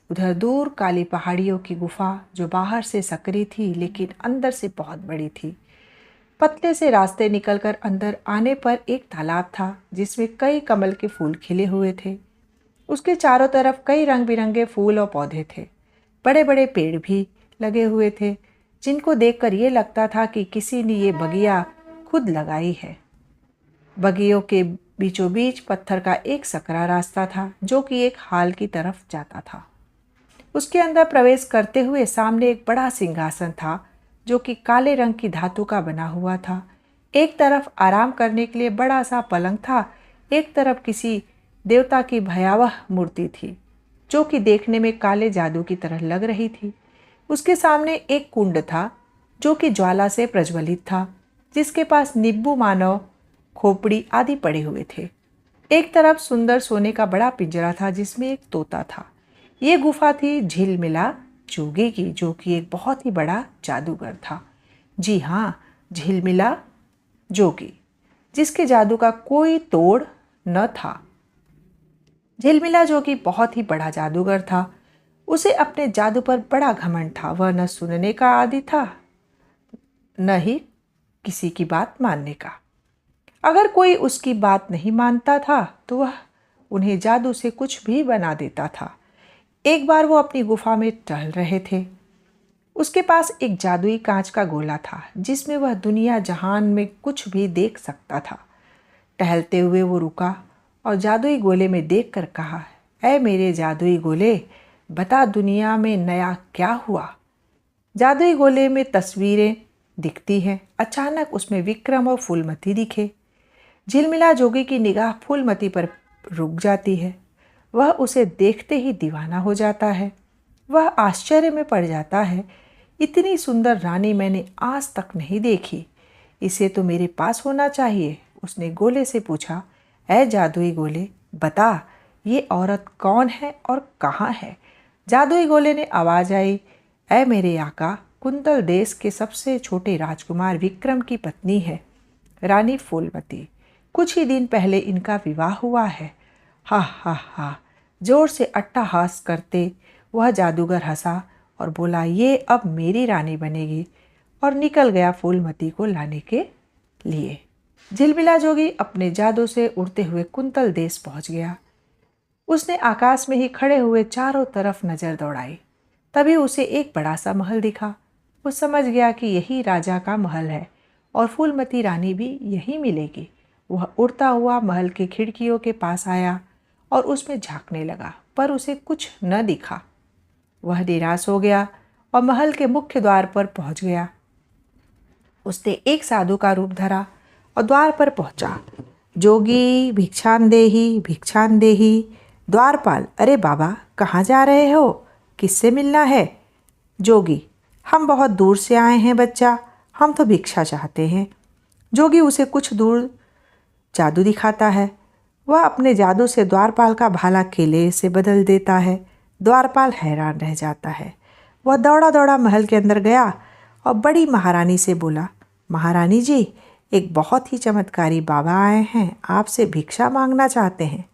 उधर दूर काली पहाड़ियों की गुफा, जो बाहर से सकरी थी लेकिन अंदर से बहुत बड़ी थी। पतले से रास्ते निकलकर अंदर आने पर एक तालाब था जिसमें कई कमल के फूल खिले हुए थे। उसके चारों तरफ कई रंग बिरंगे फूल और पौधे थे। बड़े बड़े पेड़ भी लगे हुए थे, जिनको देखकर ये लगता था कि किसी ने ये बगिया खुद लगाई है। बगियों के बीचों बीच पत्थर का एक सकरा रास्ता था, जो कि एक हाल की तरफ जाता था। उसके अंदर प्रवेश करते हुए सामने एक बड़ा सिंहासन था, जो कि काले रंग की धातु का बना हुआ था। एक तरफ आराम करने के लिए बड़ा सा पलंग था, एक तरफ किसी देवता की भयावह मूर्ति थी, जो कि देखने में काले जादू की तरह लग रही थी। उसके सामने एक कुंड था, जो कि ज्वाला से प्रज्वलित था, जिसके पास नींबू, मानव, खोपड़ी आदि पड़े हुए थे। एक तरफ सुंदर सोने का बड़ा पिंजरा था, जिसमें एक तोता था। ये गुफा थी झिलमिला जोगी की, जो कि एक बहुत ही बड़ा जादूगर था। जी हाँ, झिलमिला जोगी, जिसके जादू का कोई तोड़ न था। झिलमिला जोगी बहुत ही बड़ा जादूगर था। उसे अपने जादू पर बड़ा घमंड था। वह न सुनने का आदी था, न ही किसी की बात मानने का। अगर कोई उसकी बात नहीं मानता था तो वह उन्हें जादू से कुछ भी बना देता था। एक बार वो अपनी गुफा में टहल रहे थे। उसके पास एक जादुई कांच का गोला था, जिसमें वह दुनिया जहान में कुछ भी देख सकता था। टहलते हुए वो रुका और जादुई गोले में देखकर कहा, ऐ मेरे जादुई गोले, बता दुनिया में नया क्या हुआ। जादुई गोले में तस्वीरें दिखती हैं। अचानक उसमें विक्रम और फूलमती दिखे। झिलमिला जोगी की निगाह फूलमती पर रुक जाती है। वह उसे देखते ही दीवाना हो जाता है। वह आश्चर्य में पड़ जाता है, इतनी सुंदर रानी मैंने आज तक नहीं देखी। इसे तो मेरे पास होना चाहिए। उसने गोले से पूछा, ऐ जादुई गोले, बता ये औरत कौन है और कहाँ है। जादुई गोले ने आवाज़ आई, ऐ मेरे आका, कुंतल देश के सबसे छोटे राजकुमार विक्रम की पत्नी है, रानी फूलमती। कुछ ही दिन पहले इनका विवाह हुआ है। हा हा हा। जोर से अट्टहास करते वह जादूगर हंसा और बोला, ये अब मेरी रानी बनेगी, और निकल गया फूलमती को लाने के लिए। झिलमिला जोगी अपने जादू से उड़ते हुए कुंतल देश पहुंच गया। उसने आकाश में ही खड़े हुए चारों तरफ नजर दौड़ाई। तभी उसे एक बड़ा सा महल दिखा। वो समझ गया कि यही राजा का महल है और फूलमती रानी भी यही मिलेगी। वह उड़ता हुआ महल के खिड़कियों के पास आया और उसमें झांकने लगा, पर उसे कुछ न दिखा। वह निराश हो गया और महल के मुख्य द्वार पर पहुंच गया। उसने एक साधु का रूप धरा और द्वार पर पहुंचा। जोगी भिक्षान देही। द्वारपाल, अरे बाबा, कहाँ जा रहे हो, किससे मिलना है। जोगी, हम बहुत दूर से आए हैं बच्चा, हम तो भिक्षा चाहते हैं। जोगी उसे कुछ दूर जादू दिखाता है। वह अपने जादू से द्वारपाल का भाला किले से बदल देता है। द्वारपाल हैरान रह जाता है। वह दौड़ा दौड़ा महल के अंदर गया और बड़ी महारानी से बोला, महारानी जी, एक बहुत ही चमत्कारी बाबा आए हैं, आपसे भिक्षा मांगना चाहते हैं।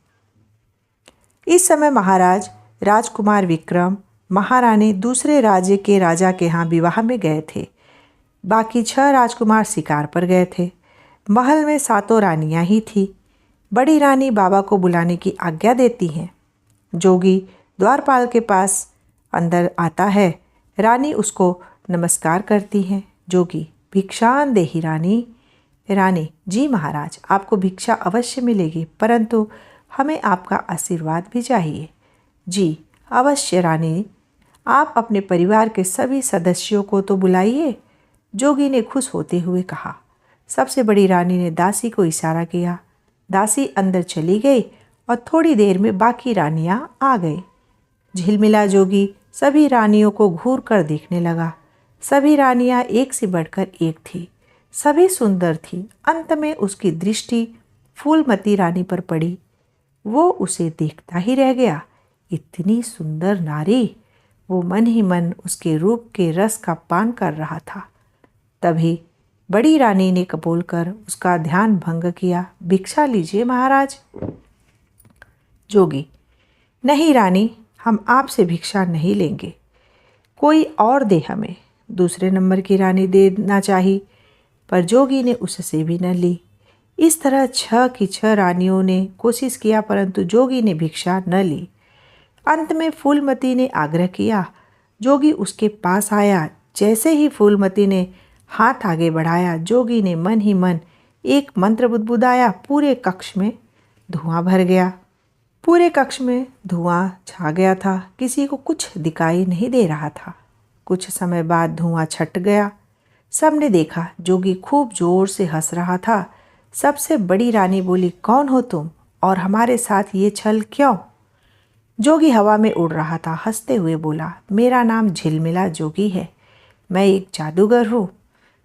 इस समय महाराज राजकुमार विक्रम, महारानी दूसरे राज्य के राजा के यहाँ विवाह में गए थे। बाकी 6 राजकुमार शिकार पर गए थे। महल में 7 रानियां ही थी। बड़ी रानी बाबा को बुलाने की आज्ञा देती हैं। जोगी द्वारपाल के पास अंदर आता है। रानी उसको नमस्कार करती हैं। जोगी, भिक्षान देही रानी। रानी, जी महाराज, आपको भिक्षा अवश्य मिलेगी, परंतु हमें आपका आशीर्वाद भी चाहिए। जी अवश्य रानी, आप अपने परिवार के सभी सदस्यों को तो बुलाइए। जोगी ने खुश होते हुए कहा। सबसे बड़ी रानी ने दासी को इशारा किया। दासी अंदर चली गई और थोड़ी देर में बाकी रानियां आ गई। झिलमिला जोगी सभी रानियों को घूर कर देखने लगा। सभी रानियां एक से बढ़कर एक थी, सभी सुंदर थी। अंत में उसकी दृष्टि फूलमती रानी पर पड़ी। वो उसे देखता ही रह गया। इतनी सुंदर नारी! वो मन ही मन उसके रूप के रस का पान कर रहा था। तभी बड़ी रानी ने कबूल कर उसका ध्यान भंग किया। भिक्षा लीजिए महाराज। जोगी, नहीं रानी, हम आपसे भिक्षा नहीं लेंगे, कोई और दे हमें। दूसरे नंबर की रानी देना चाहिए, पर जोगी ने उससे भी न ली। इस तरह 6 की 6 रानियों ने कोशिश किया, परंतु जोगी ने भिक्षा न ली। अंत में फूलमती ने आग्रह किया। जोगी उसके पास आया। जैसे ही फूलमती ने हाथ आगे बढ़ाया, जोगी ने मन ही मन एक मंत्र बुदबुदाया। पूरे कक्ष में धुआं भर गया। पूरे कक्ष में धुआं छा गया था। किसी को कुछ दिखाई नहीं दे रहा था। कुछ समय बाद धुआं छट गया। सबने देखा, जोगी खूब जोर से हंस रहा था। सबसे बड़ी रानी बोली, कौन हो तुम और हमारे साथ ये छल क्यों? जोगी हवा में उड़ रहा था। हंसते हुए बोला, मेरा नाम झिलमिला जोगी है। मैं एक जादूगर हूँ।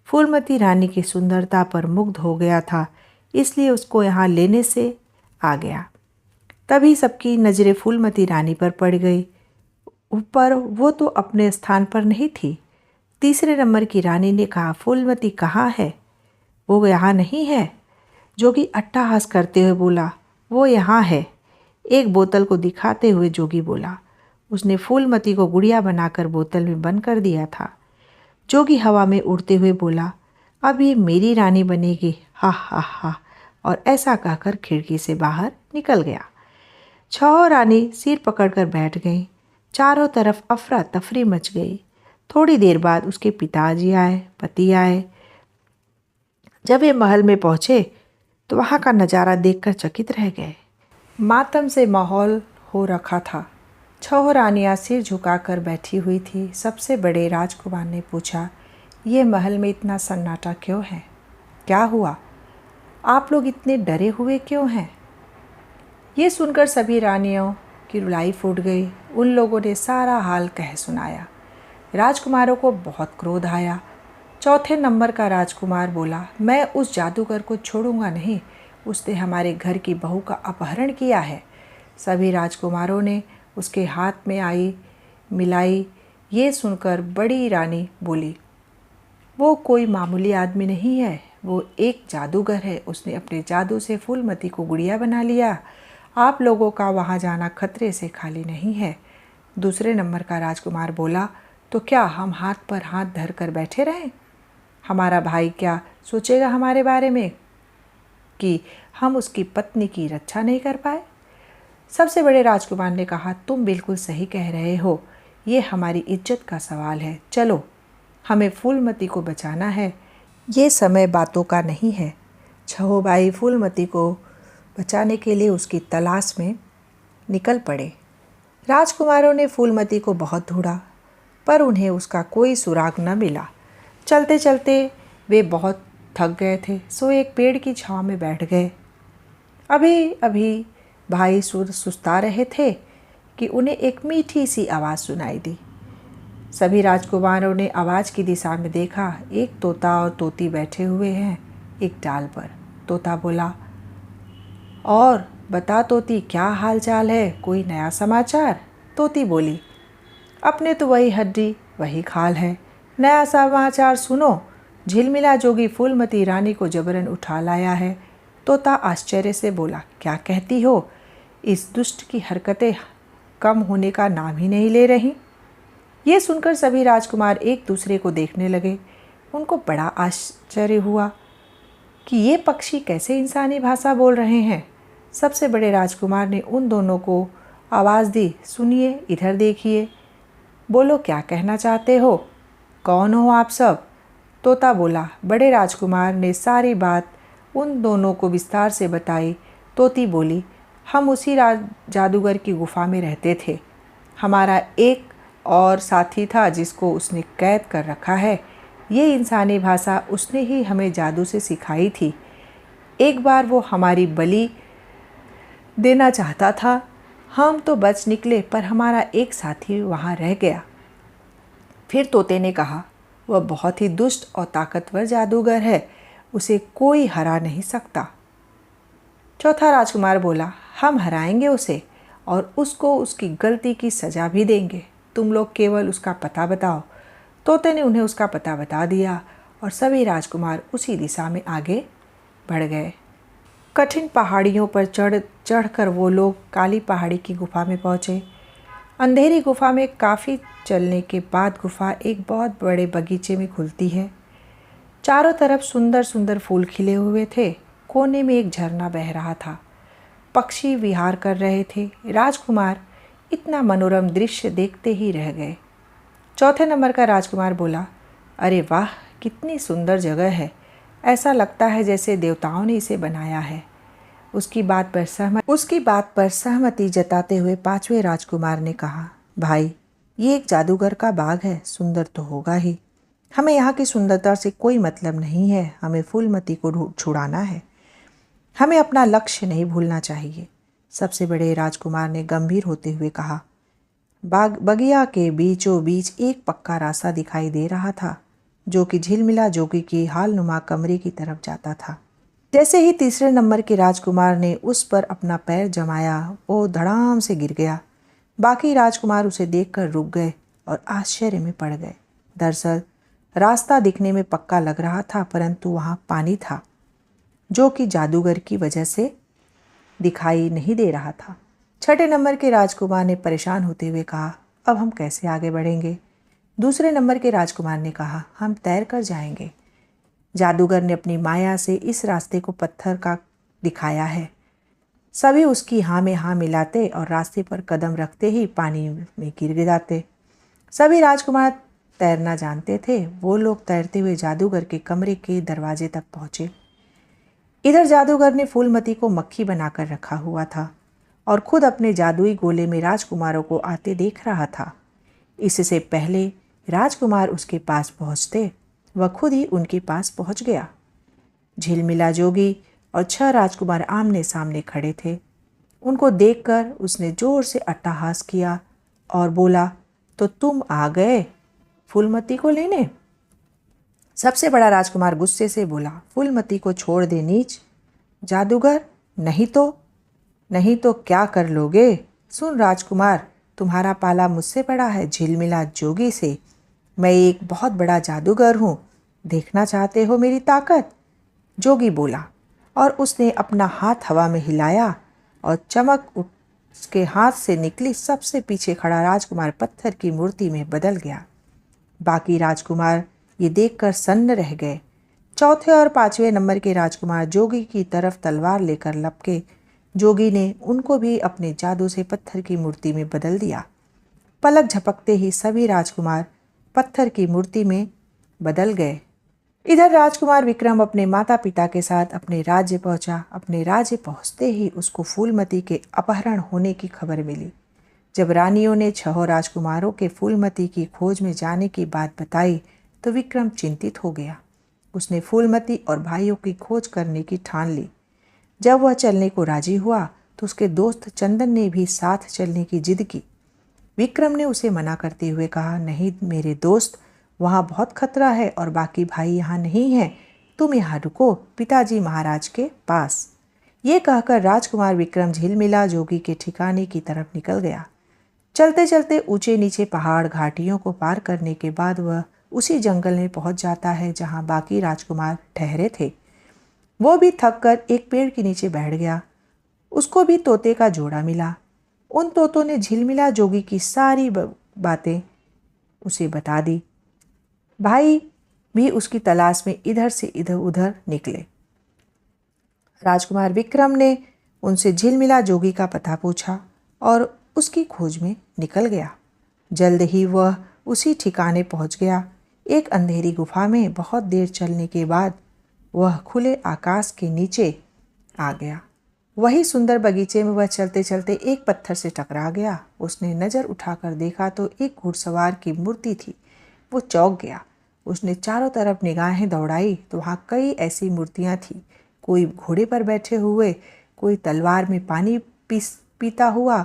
फूलमती रानी की सुंदरता पर मुग्ध हो गया था, इसलिए उसको यहाँ लेने से आ गया। तभी सबकी नज़रें फूलमती रानी पर पड़ गई। ऊपर वो तो अपने स्थान पर नहीं थी। तीसरे नंबर की रानी ने कहा, फूलमती कहाँ है? वो यहाँ नहीं है। जोगी अट्टहास करते हुए बोला, वो यहाँ है। एक बोतल को दिखाते हुए जोगी बोला। उसने फूलमती को गुड़िया बनाकर बोतल में बंद कर दिया था। जोगी हवा में उड़ते हुए बोला, अब ये मेरी रानी बनेगी, हा हा हा, और ऐसा कहकर खिड़की से बाहर निकल गया। 6 रानी सिर पकड़कर बैठ गईं। चारों तरफ अफरा तफरी मच गई। थोड़ी देर बाद उसके पिताजी आए, पति आए। जब वे महल में पहुँचे तो वहाँ का नज़ारा देखकर चकित रह गए। मातम से माहौल हो रखा था। 6 रानियाँ सिर झुकाकर बैठी हुई थी। सबसे बड़े राजकुमार ने पूछा, ये महल में इतना सन्नाटा क्यों है? क्या हुआ? आप लोग इतने डरे हुए क्यों हैं? ये सुनकर सभी रानियों की रुलाई फूट गई। उन लोगों ने सारा हाल कह सुनाया। राजकुमारों को बहुत क्रोध आया। चौथे नंबर का राजकुमार बोला, मैं उस जादूगर को छोड़ूंगा नहीं। उसने हमारे घर की बहू का अपहरण किया है। सभी राजकुमारों ने उसके हाथ में आई मिलाई। ये सुनकर बड़ी रानी बोली, वो कोई मामूली आदमी नहीं है, वो एक जादूगर है। उसने अपने जादू से फूलमती को गुड़िया बना लिया। आप लोगों का वहाँ जाना खतरे से खाली नहीं है। दूसरे नंबर का राजकुमार बोला, तो क्या हम हाथ पर हाथ धर कर बैठे रहें? हमारा भाई क्या सोचेगा हमारे बारे में कि हम उसकी पत्नी की रक्षा नहीं कर पाए? सबसे बड़े राजकुमार ने कहा, तुम बिल्कुल सही कह रहे हो, ये हमारी इज्जत का सवाल है। चलो, हमें फूलमती को बचाना है। ये समय बातों का नहीं है। 6 भाई फूलमती को बचाने के लिए उसकी तलाश में निकल पड़े। राजकुमारों ने फूलमती को बहुत ढूंढा, पर उन्हें उसका कोई सुराग न मिला। चलते चलते वे बहुत थक गए थे, सो एक पेड़ की छांव में बैठ गए। अभी अभी भाई सुस्ता रहे थे कि उन्हें एक मीठी सी आवाज़ सुनाई दी। सभी राजकुमारों ने आवाज़ की दिशा में देखा। एक तोता और तोती बैठे हुए हैं एक डाल पर। तोता बोला, और बता तोती, क्या हाल चाल है? कोई नया समाचार? तोती बोली, अपने तो वही हड्डी वही खाल है। नया समाचार सुनो, झिलमिला जोगी फूलमती रानी को जबरन उठा लाया है। तोता आश्चर्य से बोला, क्या कहती हो? इस दुष्ट की हरकतें कम होने का नाम ही नहीं ले रही। ये सुनकर सभी राजकुमार एक दूसरे को देखने लगे। उनको बड़ा आश्चर्य हुआ कि ये पक्षी कैसे इंसानी भाषा बोल रहे हैं। सबसे बड़े राजकुमार ने उन दोनों को आवाज़ दी, सुनिए, इधर देखिए, बोलो क्या कहना चाहते हो? कौन हो आप सब? तोता बोला। बड़े राजकुमार ने सारी बात उन दोनों को विस्तार से बताई। तोती बोली, हम उसी जादूगर की गुफा में रहते थे। हमारा एक और साथी था जिसको उसने कैद कर रखा है। ये इंसानी भाषा उसने ही हमें जादू से सिखाई थी। एक बार वो हमारी बलि देना चाहता था। हम तो बच निकले, पर हमारा एक साथी वहाँ रह गया। फिर तोते ने कहा, वह बहुत ही दुष्ट और ताकतवर जादूगर है, उसे कोई हरा नहीं सकता। चौथा राजकुमार बोला, हम हराएंगे उसे और उसको उसकी गलती की सज़ा भी देंगे। तुम लोग केवल उसका पता बताओ। तोते ने उन्हें उसका पता बता दिया और सभी राजकुमार उसी दिशा में आगे बढ़ गए। कठिन पहाड़ियों पर चढ़कर वो लोग काली पहाड़ी की गुफा में पहुँचे। अंधेरी गुफा में काफ़ी चलने के बाद गुफा एक बहुत बड़े बगीचे में खुलती है। चारों तरफ सुंदर सुंदर फूल खिले हुए थे। कोने में एक झरना बह रहा था, पक्षी विहार कर रहे थे। राजकुमार इतना मनोरम दृश्य देखते ही रह गए। चौथे नंबर का राजकुमार बोला, अरे वाह, कितनी सुंदर जगह है, ऐसा लगता है जैसे देवताओं ने इसे बनाया है। उसकी बात पर सहमति जताते हुए पांचवें राजकुमार ने कहा, भाई, ये एक जादूगर का बाग है, सुंदर तो होगा ही। हमें यहाँ की सुंदरता से कोई मतलब नहीं है, हमें फूलमती को छुड़ाना है। हमें अपना लक्ष्य नहीं भूलना चाहिए। सबसे बड़े राजकुमार ने गंभीर होते हुए कहा, बगिया के बीचों बीच एक पक्का रास्ता दिखाई दे रहा था, जो कि झिलमिला जोगी की हालनुमा कमरे की तरफ जाता था। जैसे ही तीसरे नंबर के राजकुमार ने उस पर अपना पैर जमाया, वो धड़ाम से गिर गया। बाकी राजकुमार उसे देखकर रुक गए और आश्चर्य में पड़ गए। दरअसल रास्ता दिखने में पक्का लग रहा था, परंतु वहाँ पानी था, जो कि जादूगर की वजह से दिखाई नहीं दे रहा था। छठे नंबर के राजकुमार ने परेशान होते हुए कहा, अब हम कैसे आगे बढ़ेंगे? दूसरे नंबर के राजकुमार ने कहा, हम तैर कर जाएंगे। जादूगर ने अपनी माया से इस रास्ते को पत्थर का दिखाया है। सभी उसकी हाँ में हाँ मिलाते और रास्ते पर कदम रखते ही पानी में गिर जाते। सभी राजकुमार तैरना जानते थे। वो लोग तैरते हुए जादूगर के कमरे के दरवाजे तक पहुंचे। इधर जादूगर ने फूलमती को मक्खी बनाकर रखा हुआ था और खुद अपने जादुई गोले में राजकुमारों को आते देख रहा था। इससे पहले राजकुमार उसके पास पहुंचते, वह खुद ही उनके पास पहुंच गया। झिलमिला जोगी और 6 राजकुमार आमने सामने खड़े थे। उनको देखकर उसने जोर से अट्टहास किया और बोला, तो तुम आ गए फूलमती को लेने? सबसे बड़ा राजकुमार गुस्से से बोला, फूलमती को छोड़ दे नीच। जादूगर, नहीं तो क्या कर लोगे? सुन राजकुमार, तुम्हारा पाला मुझसे पड़ा है, झिलमिला जोगी से। मैं एक बहुत बड़ा जादूगर हूँ, देखना चाहते हो मेरी ताकत? जोगी बोला और उसने अपना हाथ हवा में हिलाया और चमक उसके हाथ से निकली सबसे पीछे खड़ा राजकुमार पत्थर की मूर्ति में बदल गया। बाकी राजकुमार ये देखकर सन्न रह गए। चौथे और पांचवें नंबर के राजकुमार जोगी की तरफ तलवार लेकर लपके। जोगी ने उनको भी अपने जादू से पत्थर की मूर्ति में बदल दिया। पलक झपकते ही सभी राजकुमार पत्थर की मूर्ति में बदल गए। इधर राजकुमार विक्रम अपने माता पिता के साथ अपने राज्य पहुंचा। अपने राज्य पहुंचते ही उसको फूलमती के अपहरण होने की खबर मिली। जब रानियों ने 6 राजकुमारों के फूलमती की खोज में जाने की बात बताई तो विक्रम चिंतित हो गया। उसने फूलमती और भाइयों की खोज करने की ठान ली। जब वह चलने को राजी हुआ तो उसके दोस्त चंदन ने भी साथ चलने की जिद की। विक्रम ने उसे मना करते हुए कहा, नहीं मेरे दोस्त, वहाँ बहुत खतरा है और बाकी भाई यहाँ नहीं हैं। तुम यहाँ रुको पिताजी महाराज के पास। ये कहकर राजकुमार विक्रम झिलमिला जोगी के ठिकाने की तरफ निकल गया। चलते चलते ऊंचे नीचे पहाड़ घाटियों को पार करने के बाद वह उसी जंगल में पहुंच जाता है जहां बाकी राजकुमार ठहरे थे। वो भी थक कर एक पेड़ के नीचे बैठ गया। उसको भी तोते का जोड़ा मिला। उन तोतों ने झिलमिला जोगी की सारी बातें उसे बता दी। भाई भी उसकी तलाश में इधर से इधर उधर निकले। राजकुमार विक्रम ने उनसे झिलमिला जोगी का पता पूछा और उसकी खोज में निकल गया। जल्द ही वह उसी ठिकाने पहुंच गया। एक अंधेरी गुफा में बहुत देर चलने के बाद वह खुले आकाश के नीचे आ गया। वही सुंदर बगीचे में वह चलते चलते एक पत्थर से टकरा गया। उसने नज़र उठाकर देखा तो एक घुड़सवार की मूर्ति थी। वो चौंक गया। उसने चारों तरफ निगाहें दौड़ाई तो वहाँ कई ऐसी मूर्तियाँ थीं। कोई घोड़े पर बैठे हुए, कोई तलवार में पानी पीता हुआ,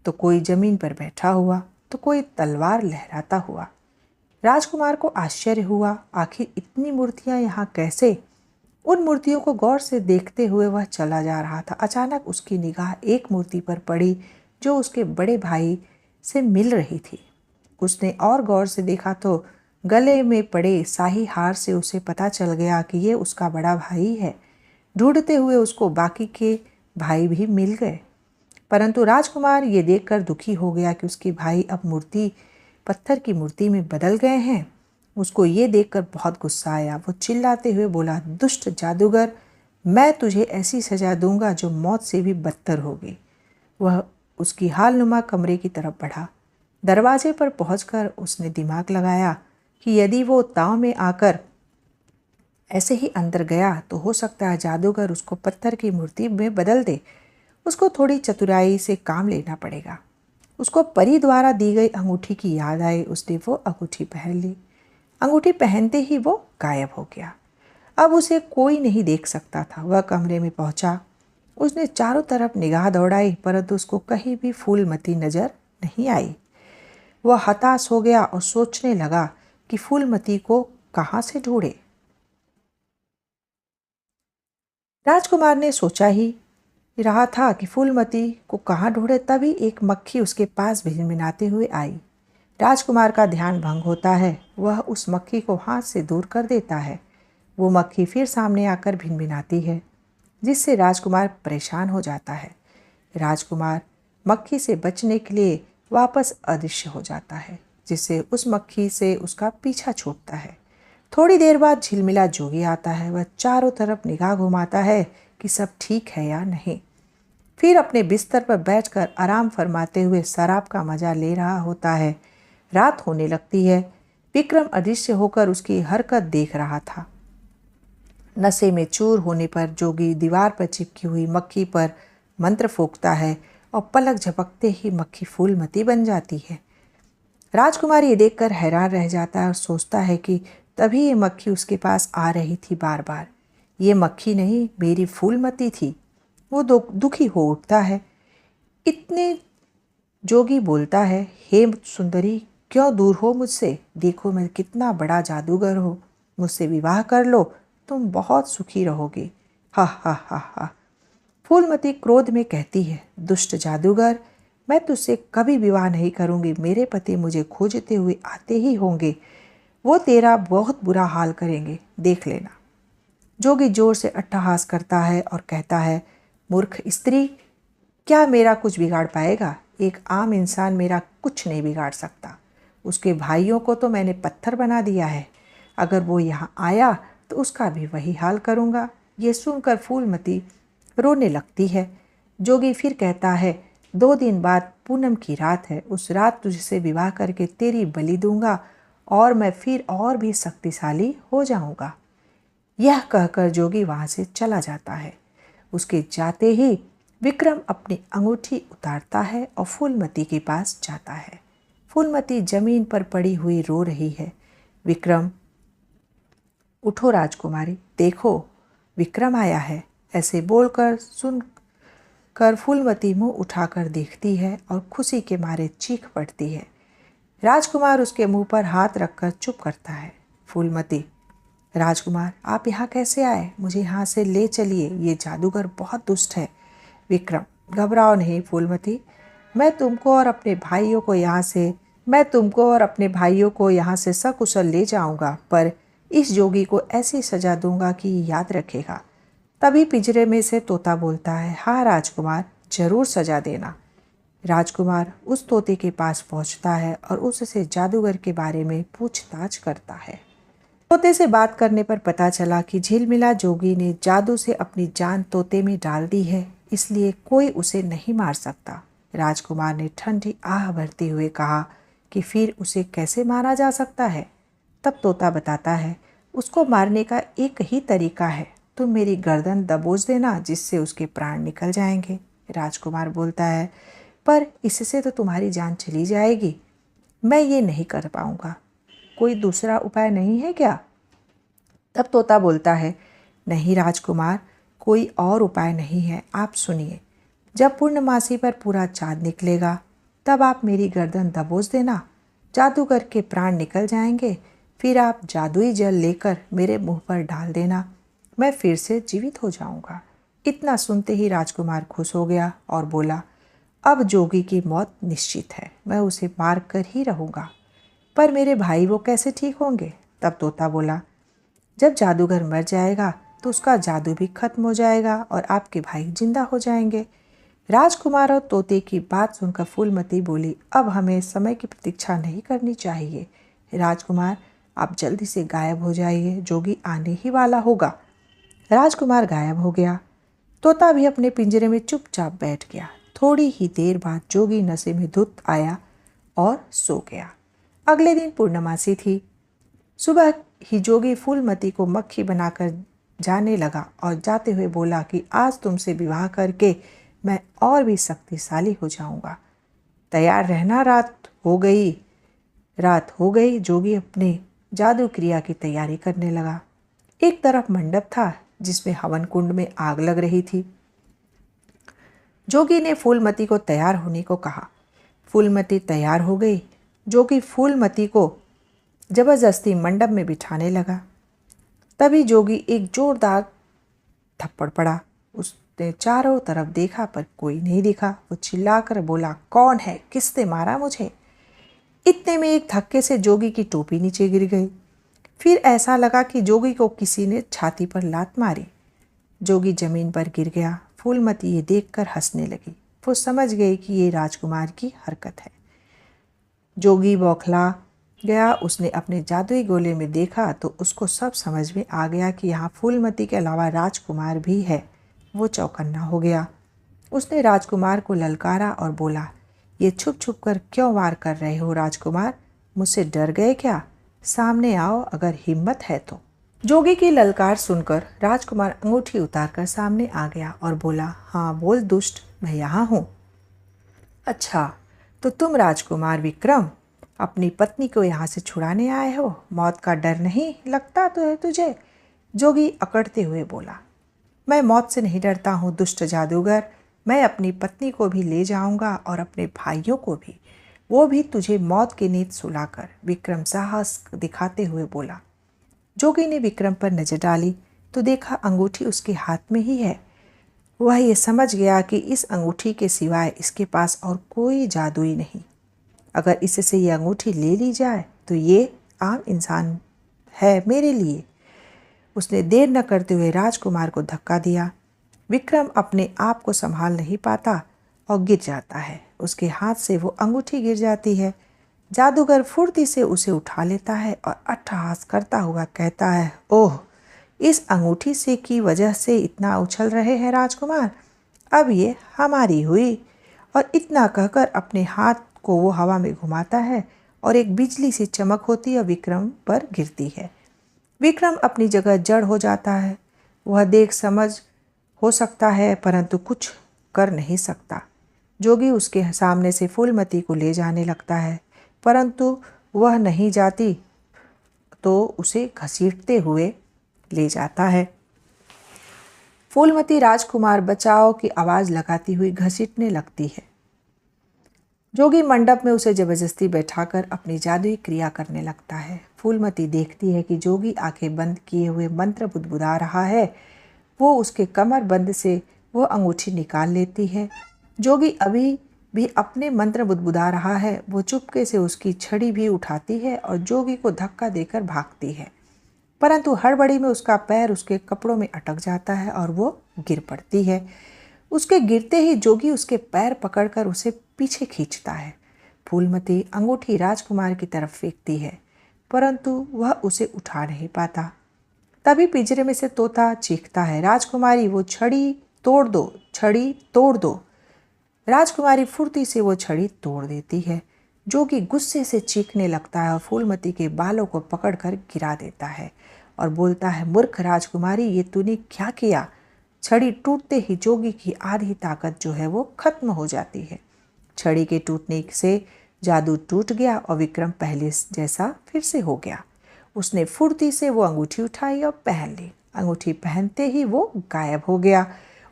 तो कोई जमीन पर बैठा हुआ, तो कोई तलवार लहराता हुआ। राजकुमार को आश्चर्य हुआ, आखिर इतनी मूर्तियाँ यहाँ कैसे? उन मूर्तियों को गौर से देखते हुए वह चला जा रहा था। अचानक उसकी निगाह एक मूर्ति पर पड़ी जो उसके बड़े भाई से मिल रही थी। उसने और गौर से देखा तो गले में पड़े शाही हार से उसे पता चल गया कि ये उसका बड़ा भाई है। ढूंढते हुए उसको बाकी के भाई भी मिल गए, परंतु राजकुमार ये देखकर दुखी हो गया कि उसके भाई अब पत्थर की मूर्ति में बदल गए हैं। उसको ये देखकर बहुत गुस्सा आया। वो चिल्लाते हुए बोला, दुष्ट जादूगर, मैं तुझे ऐसी सजा दूंगा जो मौत से भी बदतर होगी। वह उसकी हाल नुमा कमरे की तरफ बढ़ा। दरवाजे पर पहुंचकर उसने दिमाग लगाया कि यदि वो ताव में आकर ऐसे ही अंदर गया तो हो सकता है जादूगर उसको पत्थर की मूर्ति में बदल दे। उसको थोड़ी चतुराई से काम लेना पड़ेगा। उसको परी द्वारा दी गई अंगूठी की याद आई। उसने वो अंगूठी पहन ली। अंगूठी पहनते ही वो गायब हो गया। अब उसे कोई नहीं देख सकता था। वह कमरे में पहुंचा। उसने चारों तरफ निगाह दौड़ाई परंतु उसको कहीं भी फूलमती नजर नहीं आई। वह हताश हो गया और सोचने लगा कि फूलमती को कहाँ से ढूंढे। राजकुमार ने सोचा ही रहा था कि फूलमती को कहाँ ढूंढे, तभी एक मक्खी उसके पास भिनभिनाते हुए आई। राजकुमार का ध्यान भंग होता है। वह उस मक्खी को हाथ से दूर कर देता है। वो मक्खी फिर सामने आकर भिनभिनाती है, जिससे राजकुमार परेशान हो जाता है। राजकुमार मक्खी से बचने के लिए वापस अदृश्य हो जाता है, जिससे उस मक्खी से उसका पीछा छूटता है। थोड़ी देर बाद झिलमिला जोगी आता है। वह चारों तरफ निगाह घुमाता है कि सब ठीक है या नहीं। फिर अपने बिस्तर पर बैठकर आराम फरमाते हुए शराब का मजा ले रहा होता है। रात होने लगती है। विक्रम अदृश्य होकर उसकी हरकत देख रहा था। नशे में चूर होने पर जोगी दीवार पर चिपकी हुई मक्खी पर मंत्र फूंकता है और पलक झपकते ही मक्खी फूलमती बन जाती है। राजकुमार ये देखकर हैरान रह जाता है और सोचता है कि तभी ये मक्खी उसके पास आ रही थी बार बार। ये मक्खी नहीं, मेरी फूलमती थी। वो दुखी हो उठता है। इतने जोगी बोलता है, हे सुंदरी, क्यों दूर हो मुझसे? देखो मैं कितना बड़ा जादूगर हूँ। मुझसे विवाह कर लो, तुम बहुत सुखी रहोगी। हा हा हा हा। फूलमती क्रोध में कहती है, दुष्ट जादूगर, मैं तुझसे कभी विवाह नहीं करूंगी। मेरे पति मुझे खोजते हुए आते ही होंगे। वो तेरा बहुत बुरा हाल करेंगे, देख लेना। जोगी जोर से अट्टहास करता है और कहता है, मूर्ख स्त्री, क्या मेरा कुछ बिगाड़ पाएगा? एक आम इंसान मेरा कुछ नहीं बिगाड़ सकता। उसके भाइयों को तो मैंने पत्थर बना दिया है। अगर वो यहाँ आया तो उसका भी वही हाल करूँगा। ये सुनकर फूलमती रोने लगती है। जोगी फिर कहता है, 2 दिन बाद पूनम की रात है। उस रात तुझसे विवाह करके तेरी बलि दूंगा और मैं फिर और भी शक्तिशाली हो जाऊंगा। यह कहकर जोगी वहां से चला जाता है। उसके जाते ही विक्रम अपनी अंगूठी उतारता है और फूलमती के पास जाता है। फूलमती जमीन पर पड़ी हुई रो रही है। विक्रम, उठो राजकुमारी, देखो विक्रम आया है। ऐसे बोलकर सुनकर फूलमती मुंह उठाकर देखती है और खुशी के मारे चीख पड़ती है। राजकुमार उसके मुंह पर हाथ रखकर चुप करता है। फूलमती, राजकुमार, आप यहाँ कैसे आए? मुझे यहाँ से ले चलिए, ये जादूगर बहुत दुष्ट है। विक्रम, घबराओ नहीं फूलमती, मैं तुमको और अपने भाइयों को यहाँ से सकुशल ले जाऊंगा, पर इस जोगी को ऐसी सजा दूंगा कि याद रखेगा। तभी पिंजरे में से तोता बोलता है, हाँ राजकुमार, जरूर सजा देना। राजकुमार उस तोते के पास पहुंचता है और उससे जादूगर के बारे में पूछताछ करता है। तोते से बात करने पर पता चला कि झिलमिला जोगी ने जादू से अपनी जान तोते में डाल दी है, इसलिए कोई उसे नहीं मार सकता। राजकुमार ने ठंडी आह भरते हुए कहा कि फिर उसे कैसे मारा जा सकता है? तब तोता बताता है, उसको मारने का एक ही तरीका है, तुम मेरी गर्दन दबोच देना, जिससे उसके प्राण निकल जाएंगे। राजकुमार बोलता है, पर इससे तो तुम्हारी जान चली जाएगी। मैं ये नहीं कर पाऊंगा। कोई दूसरा उपाय नहीं है क्या? तब तोता बोलता है, नहीं राजकुमार, कोई और उपाय नहीं है। आप सुनिए, जब पूर्णमासी पर पूरा चाँद निकलेगा तब आप मेरी गर्दन दबोच देना, जादूगर के प्राण निकल जाएंगे। फिर आप जादुई जल लेकर मेरे मुंह पर डाल देना, मैं फिर से जीवित हो जाऊंगा। इतना सुनते ही राजकुमार खुश हो गया और बोला, अब जोगी की मौत निश्चित है, मैं उसे मार कर ही रहूँगा। पर मेरे भाई वो कैसे ठीक होंगे? तब तोता बोला, जब जादूगर मर जाएगा तो उसका जादू भी खत्म हो जाएगा और आपके भाई जिंदा हो जाएंगे। राजकुमार और तोते की बात सुनकर फूलमती बोली, अब हमें समय की प्रतीक्षा नहीं करनी चाहिए। राजकुमार, आप जल्दी से गायब हो जाइए, जोगी आने ही वाला होगा। राजकुमार गायब हो गया। तोता भी अपने पिंजरे में चुपचाप बैठ गया। थोड़ी ही देर बाद जोगी नशे में धुत आया और सो गया। अगले दिन पूर्णमासी थी। सुबह ही जोगी फूलमती को मक्खी बनाकर जाने लगा और जाते हुए बोला कि आज तुमसे विवाह करके मैं और भी शक्तिशाली हो जाऊंगा। तैयार रहना, रात हो गई। जोगी अपने जादू क्रिया की तैयारी करने लगा। एक तरफ मंडप था जिसमें हवन कुंड में आग लग रही थी। जोगी ने फूलमती को तैयार होने को कहा। फूलमती तैयार हो गई। जोगी फूलमती को जबरदस्ती मंडप में बिठाने लगा। तभी जोगी एक जोरदार थप्पड़ पड़ा। उसने चारों तरफ देखा पर कोई नहीं दिखा। वो चिल्लाकर बोला, कौन है? किसने मारा मुझे? इतने में एक धक्के से जोगी की टोपी नीचे गिर गई। फिर ऐसा लगा कि जोगी को किसी ने छाती पर लात मारी। जोगी जमीन पर गिर गया। फूलमती ये देखकर हंसने लगी। वो समझ गई कि ये राजकुमार की हरकत है। जोगी बौखला गया। उसने अपने जादुई गोले में देखा तो उसको सब समझ में आ गया कि यहाँ फूलमती के अलावा राजकुमार भी है। वो चौकन्ना हो गया। उसने राजकुमार को ललकारा और बोला, ये छुप छुप कर क्यों वार कर रहे हो राजकुमार? मुझसे डर गए क्या? सामने आओ अगर हिम्मत है तो। जोगी की ललकार सुनकर राजकुमार अंगूठी उतारकर सामने आ गया और बोला, हाँ बोल दुष्ट, मैं यहाँ हूँ। अच्छा, तो तुम राजकुमार विक्रम अपनी पत्नी को यहाँ से छुड़ाने आए हो? मौत का डर नहीं लगता तो है तुझे? जोगी अकड़ते हुए बोला, मैं मौत से नहीं डरता हूँ दुष्ट जादूगर। मैं अपनी पत्नी को भी ले जाऊंगा और अपने भाइयों को भी, वो भी तुझे मौत की नींद सुलाकर। विक्रम साहस दिखाते हुए बोला। जोगी ने विक्रम पर नजर डाली तो देखा अंगूठी उसके हाथ में ही है। वह ये समझ गया कि इस अंगूठी के सिवाय इसके पास और कोई जादुई नहीं। अगर इससे ये अंगूठी ले ली जाए तो ये आम इंसान है मेरे लिए। उसने देर न करते हुए राजकुमार को धक्का दिया। विक्रम अपने आप को संभाल नहीं पाता और गिर जाता है। उसके हाथ से वो अंगूठी गिर जाती है। जादूगर फुर्ती से उसे उठा लेता है और अट्टहास करता हुआ कहता है, ओह, इस अंगूठी से की वजह से इतना उछल रहे हैं राजकुमार, अब ये हमारी हुई। और इतना कहकर अपने हाथ को वो हवा में घुमाता है और एक बिजली सी चमक होती है विक्रम पर गिरती है। विक्रम अपनी जगह जड़ हो जाता है। वह देख समझ हो सकता है परंतु कुछ कर नहीं सकता। जोगी उसके सामने से फूलमती को ले जाने लगता है परंतु वह नहीं जाती तो उसे घसीटते हुए ले जाता है। फूलमती राजकुमार बचाओ की आवाज़ लगाती हुई घसीटने लगती है। जोगी मंडप में उसे जबरदस्ती बैठाकर अपनी जादुई क्रिया करने लगता है। फूलमती देखती है कि जोगी आंखें बंद किए हुए मंत्र बुदबुदा रहा है। वो उसके कमर बंद से वो अंगूठी निकाल लेती है। जोगी अभी भी अपने मंत्र बुदबुदा रहा है। वो चुपके से उसकी छड़ी भी उठाती है और जोगी को धक्का देकर भागती है, परंतु हड़बड़ी में उसका पैर उसके कपड़ों में अटक जाता है और वो गिर पड़ती है। उसके गिरते ही जोगी उसके पैर पकड़कर उसे पीछे खींचता है। फूलमती अंगूठी राजकुमार की तरफ फेंकती है परंतु वह उसे उठा नहीं पाता। तभी पिंजरे में से तोता चीखता है, राजकुमारी वो छड़ी तोड़ दो, छड़ी तोड़ दो। राजकुमारी फुर्ती से वो छड़ी तोड़ देती है। जोगी गुस्से से चीखने लगता है और फूलमती के बालों को पकड़कर गिरा देता है और बोलता है, मूर्ख राजकुमारी, ये तूने क्या किया? छड़ी टूटते ही जोगी की आधी ताकत जो है वो खत्म हो जाती है। छड़ी के टूटने से जादू टूट गया और विक्रम पहले जैसा फिर से हो गया। उसने फुर्ती से वो अंगूठी उठाई और पहन ली। अंगूठी पहनते ही वो गायब हो गया।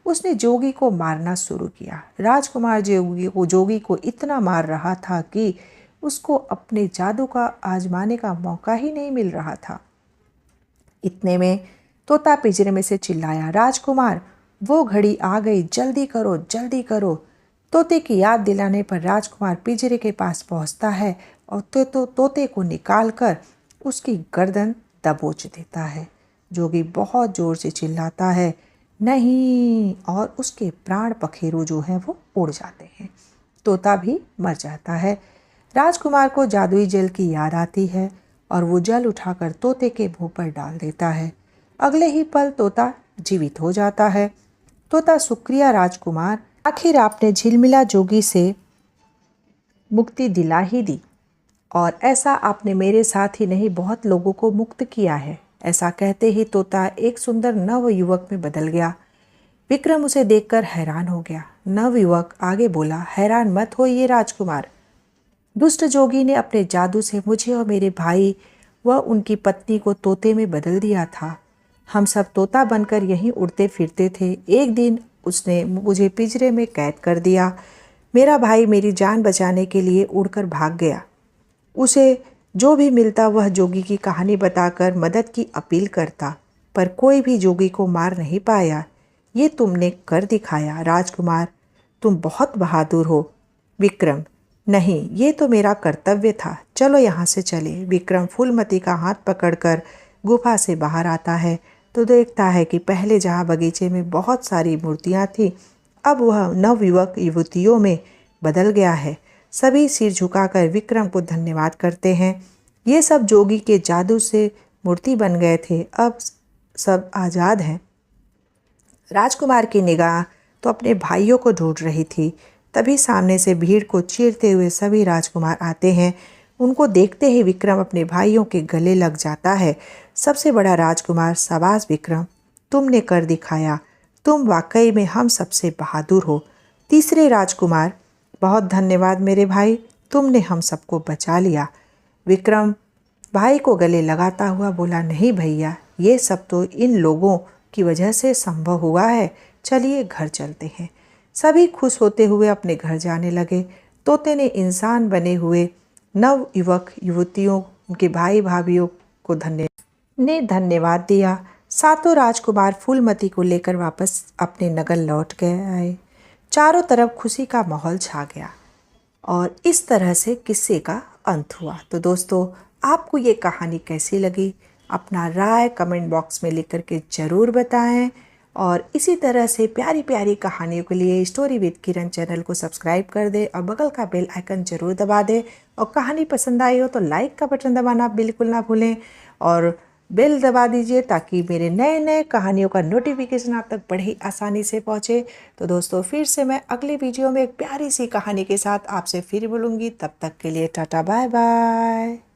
उसने जोगी को मारना शुरू किया। राजकुमार जोगी को इतना मार रहा था कि उसको अपने जादू का आजमाने का मौका ही नहीं मिल रहा था। इतने में तोता पिंजरे में से चिल्लाया, राजकुमार वो घड़ी आ गई, जल्दी करो जल्दी करो। तोते की याद दिलाने पर राजकुमार पिंजरे के पास पहुंचता है और तोते को निकालकर उसकी गर्दन दबोच देता है। जोगी बहुत जोर से चिल्लाता है, नहीं, और उसके प्राण पखेरु जो हैं वो उड़ जाते हैं। तोता भी मर जाता है। राजकुमार को जादुई जल की याद आती है और वो जल उठाकर तोते के मुंह पर डाल देता है। अगले ही पल तोता जीवित हो जाता है। तोता शुक्रिया राजकुमार, आखिर आपने झिलमिला जोगी से मुक्ति दिला ही दी, और ऐसा आपने मेरे साथ ही नहीं बहुत लोगों को मुक्त किया है। ऐसा कहते ही तोता एक सुंदर नव युवक में बदल गया। विक्रम उसे देखकर हैरान हो गया। नव युवक आगे बोला, हैरान मत होइए राजकुमार, दुष्ट जोगी ने अपने जादू से मुझे और मेरे भाई व उनकी पत्नी को तोते में बदल दिया था। हम सब तोता बनकर यहीं उड़ते फिरते थे। एक दिन उसने मुझे पिंजरे में कैद कर दिया। मेरा भाई मेरी जान बचाने के लिए उड़कर भाग गया। उसे जो भी मिलता वह जोगी की कहानी बताकर मदद की अपील करता, पर कोई भी जोगी को मार नहीं पाया। ये तुमने कर दिखाया राजकुमार, तुम बहुत बहादुर हो। विक्रम, नहीं, ये तो मेरा कर्तव्य था, चलो यहाँ से चले। विक्रम फूलमती का हाथ पकड़कर गुफा से बाहर आता है तो देखता है कि पहले जहाँ बगीचे में बहुत सारी मूर्तियाँ थीं, अब वह नवयुवक युवतियों में बदल गया है। सभी सिर झुकाकर विक्रम को धन्यवाद करते हैं। ये सब जोगी के जादू से मूर्ति बन गए थे, अब सब आज़ाद हैं। राजकुमार की निगाह तो अपने भाइयों को ढूंढ रही थी। तभी सामने से भीड़ को चीरते हुए सभी राजकुमार आते हैं। उनको देखते ही विक्रम अपने भाइयों के गले लग जाता है। सबसे बड़ा राजकुमार, शाबाश विक्रम, तुमने कर दिखाया, तुम वाकई में हम सबसे बहादुर हो। तीसरे राजकुमार, बहुत धन्यवाद मेरे भाई, तुमने हम सबको बचा लिया। विक्रम भाई को गले लगाता हुआ बोला, नहीं भैया, ये सब तो इन लोगों की वजह से संभव हुआ है, चलिए घर चलते हैं। सभी खुश होते हुए अपने घर जाने लगे। तोते ने इंसान बने हुए नव युवक युवतियों, उनके भाई भाभीियों को धन्यवाद दिया। सातों राजकुमार फूलमती को लेकर वापस अपने नगर लौट गए आए। चारों तरफ खुशी का माहौल छा गया और इस तरह से किस्से का अंत हुआ। तो दोस्तों, आपको ये कहानी कैसी लगी? अपना राय कमेंट बॉक्स में लिख करके ज़रूर बताएं, और इसी तरह से प्यारी प्यारी कहानियों के लिए स्टोरी विद किरण चैनल को सब्सक्राइब कर दें और बगल का बेल आइकन ज़रूर दबा दें। और कहानी पसंद आई हो तो लाइक का बटन दबाना बिल्कुल ना भूलें और बेल दबा दीजिए ताकि मेरे नए नए कहानियों का नोटिफिकेशन आप तक बड़ी आसानी से पहुंचे। तो दोस्तों, फिर से मैं अगली वीडियो में एक प्यारी सी कहानी के साथ आपसे फिर मिलूंगी। तब तक के लिए टाटा बाय बाय।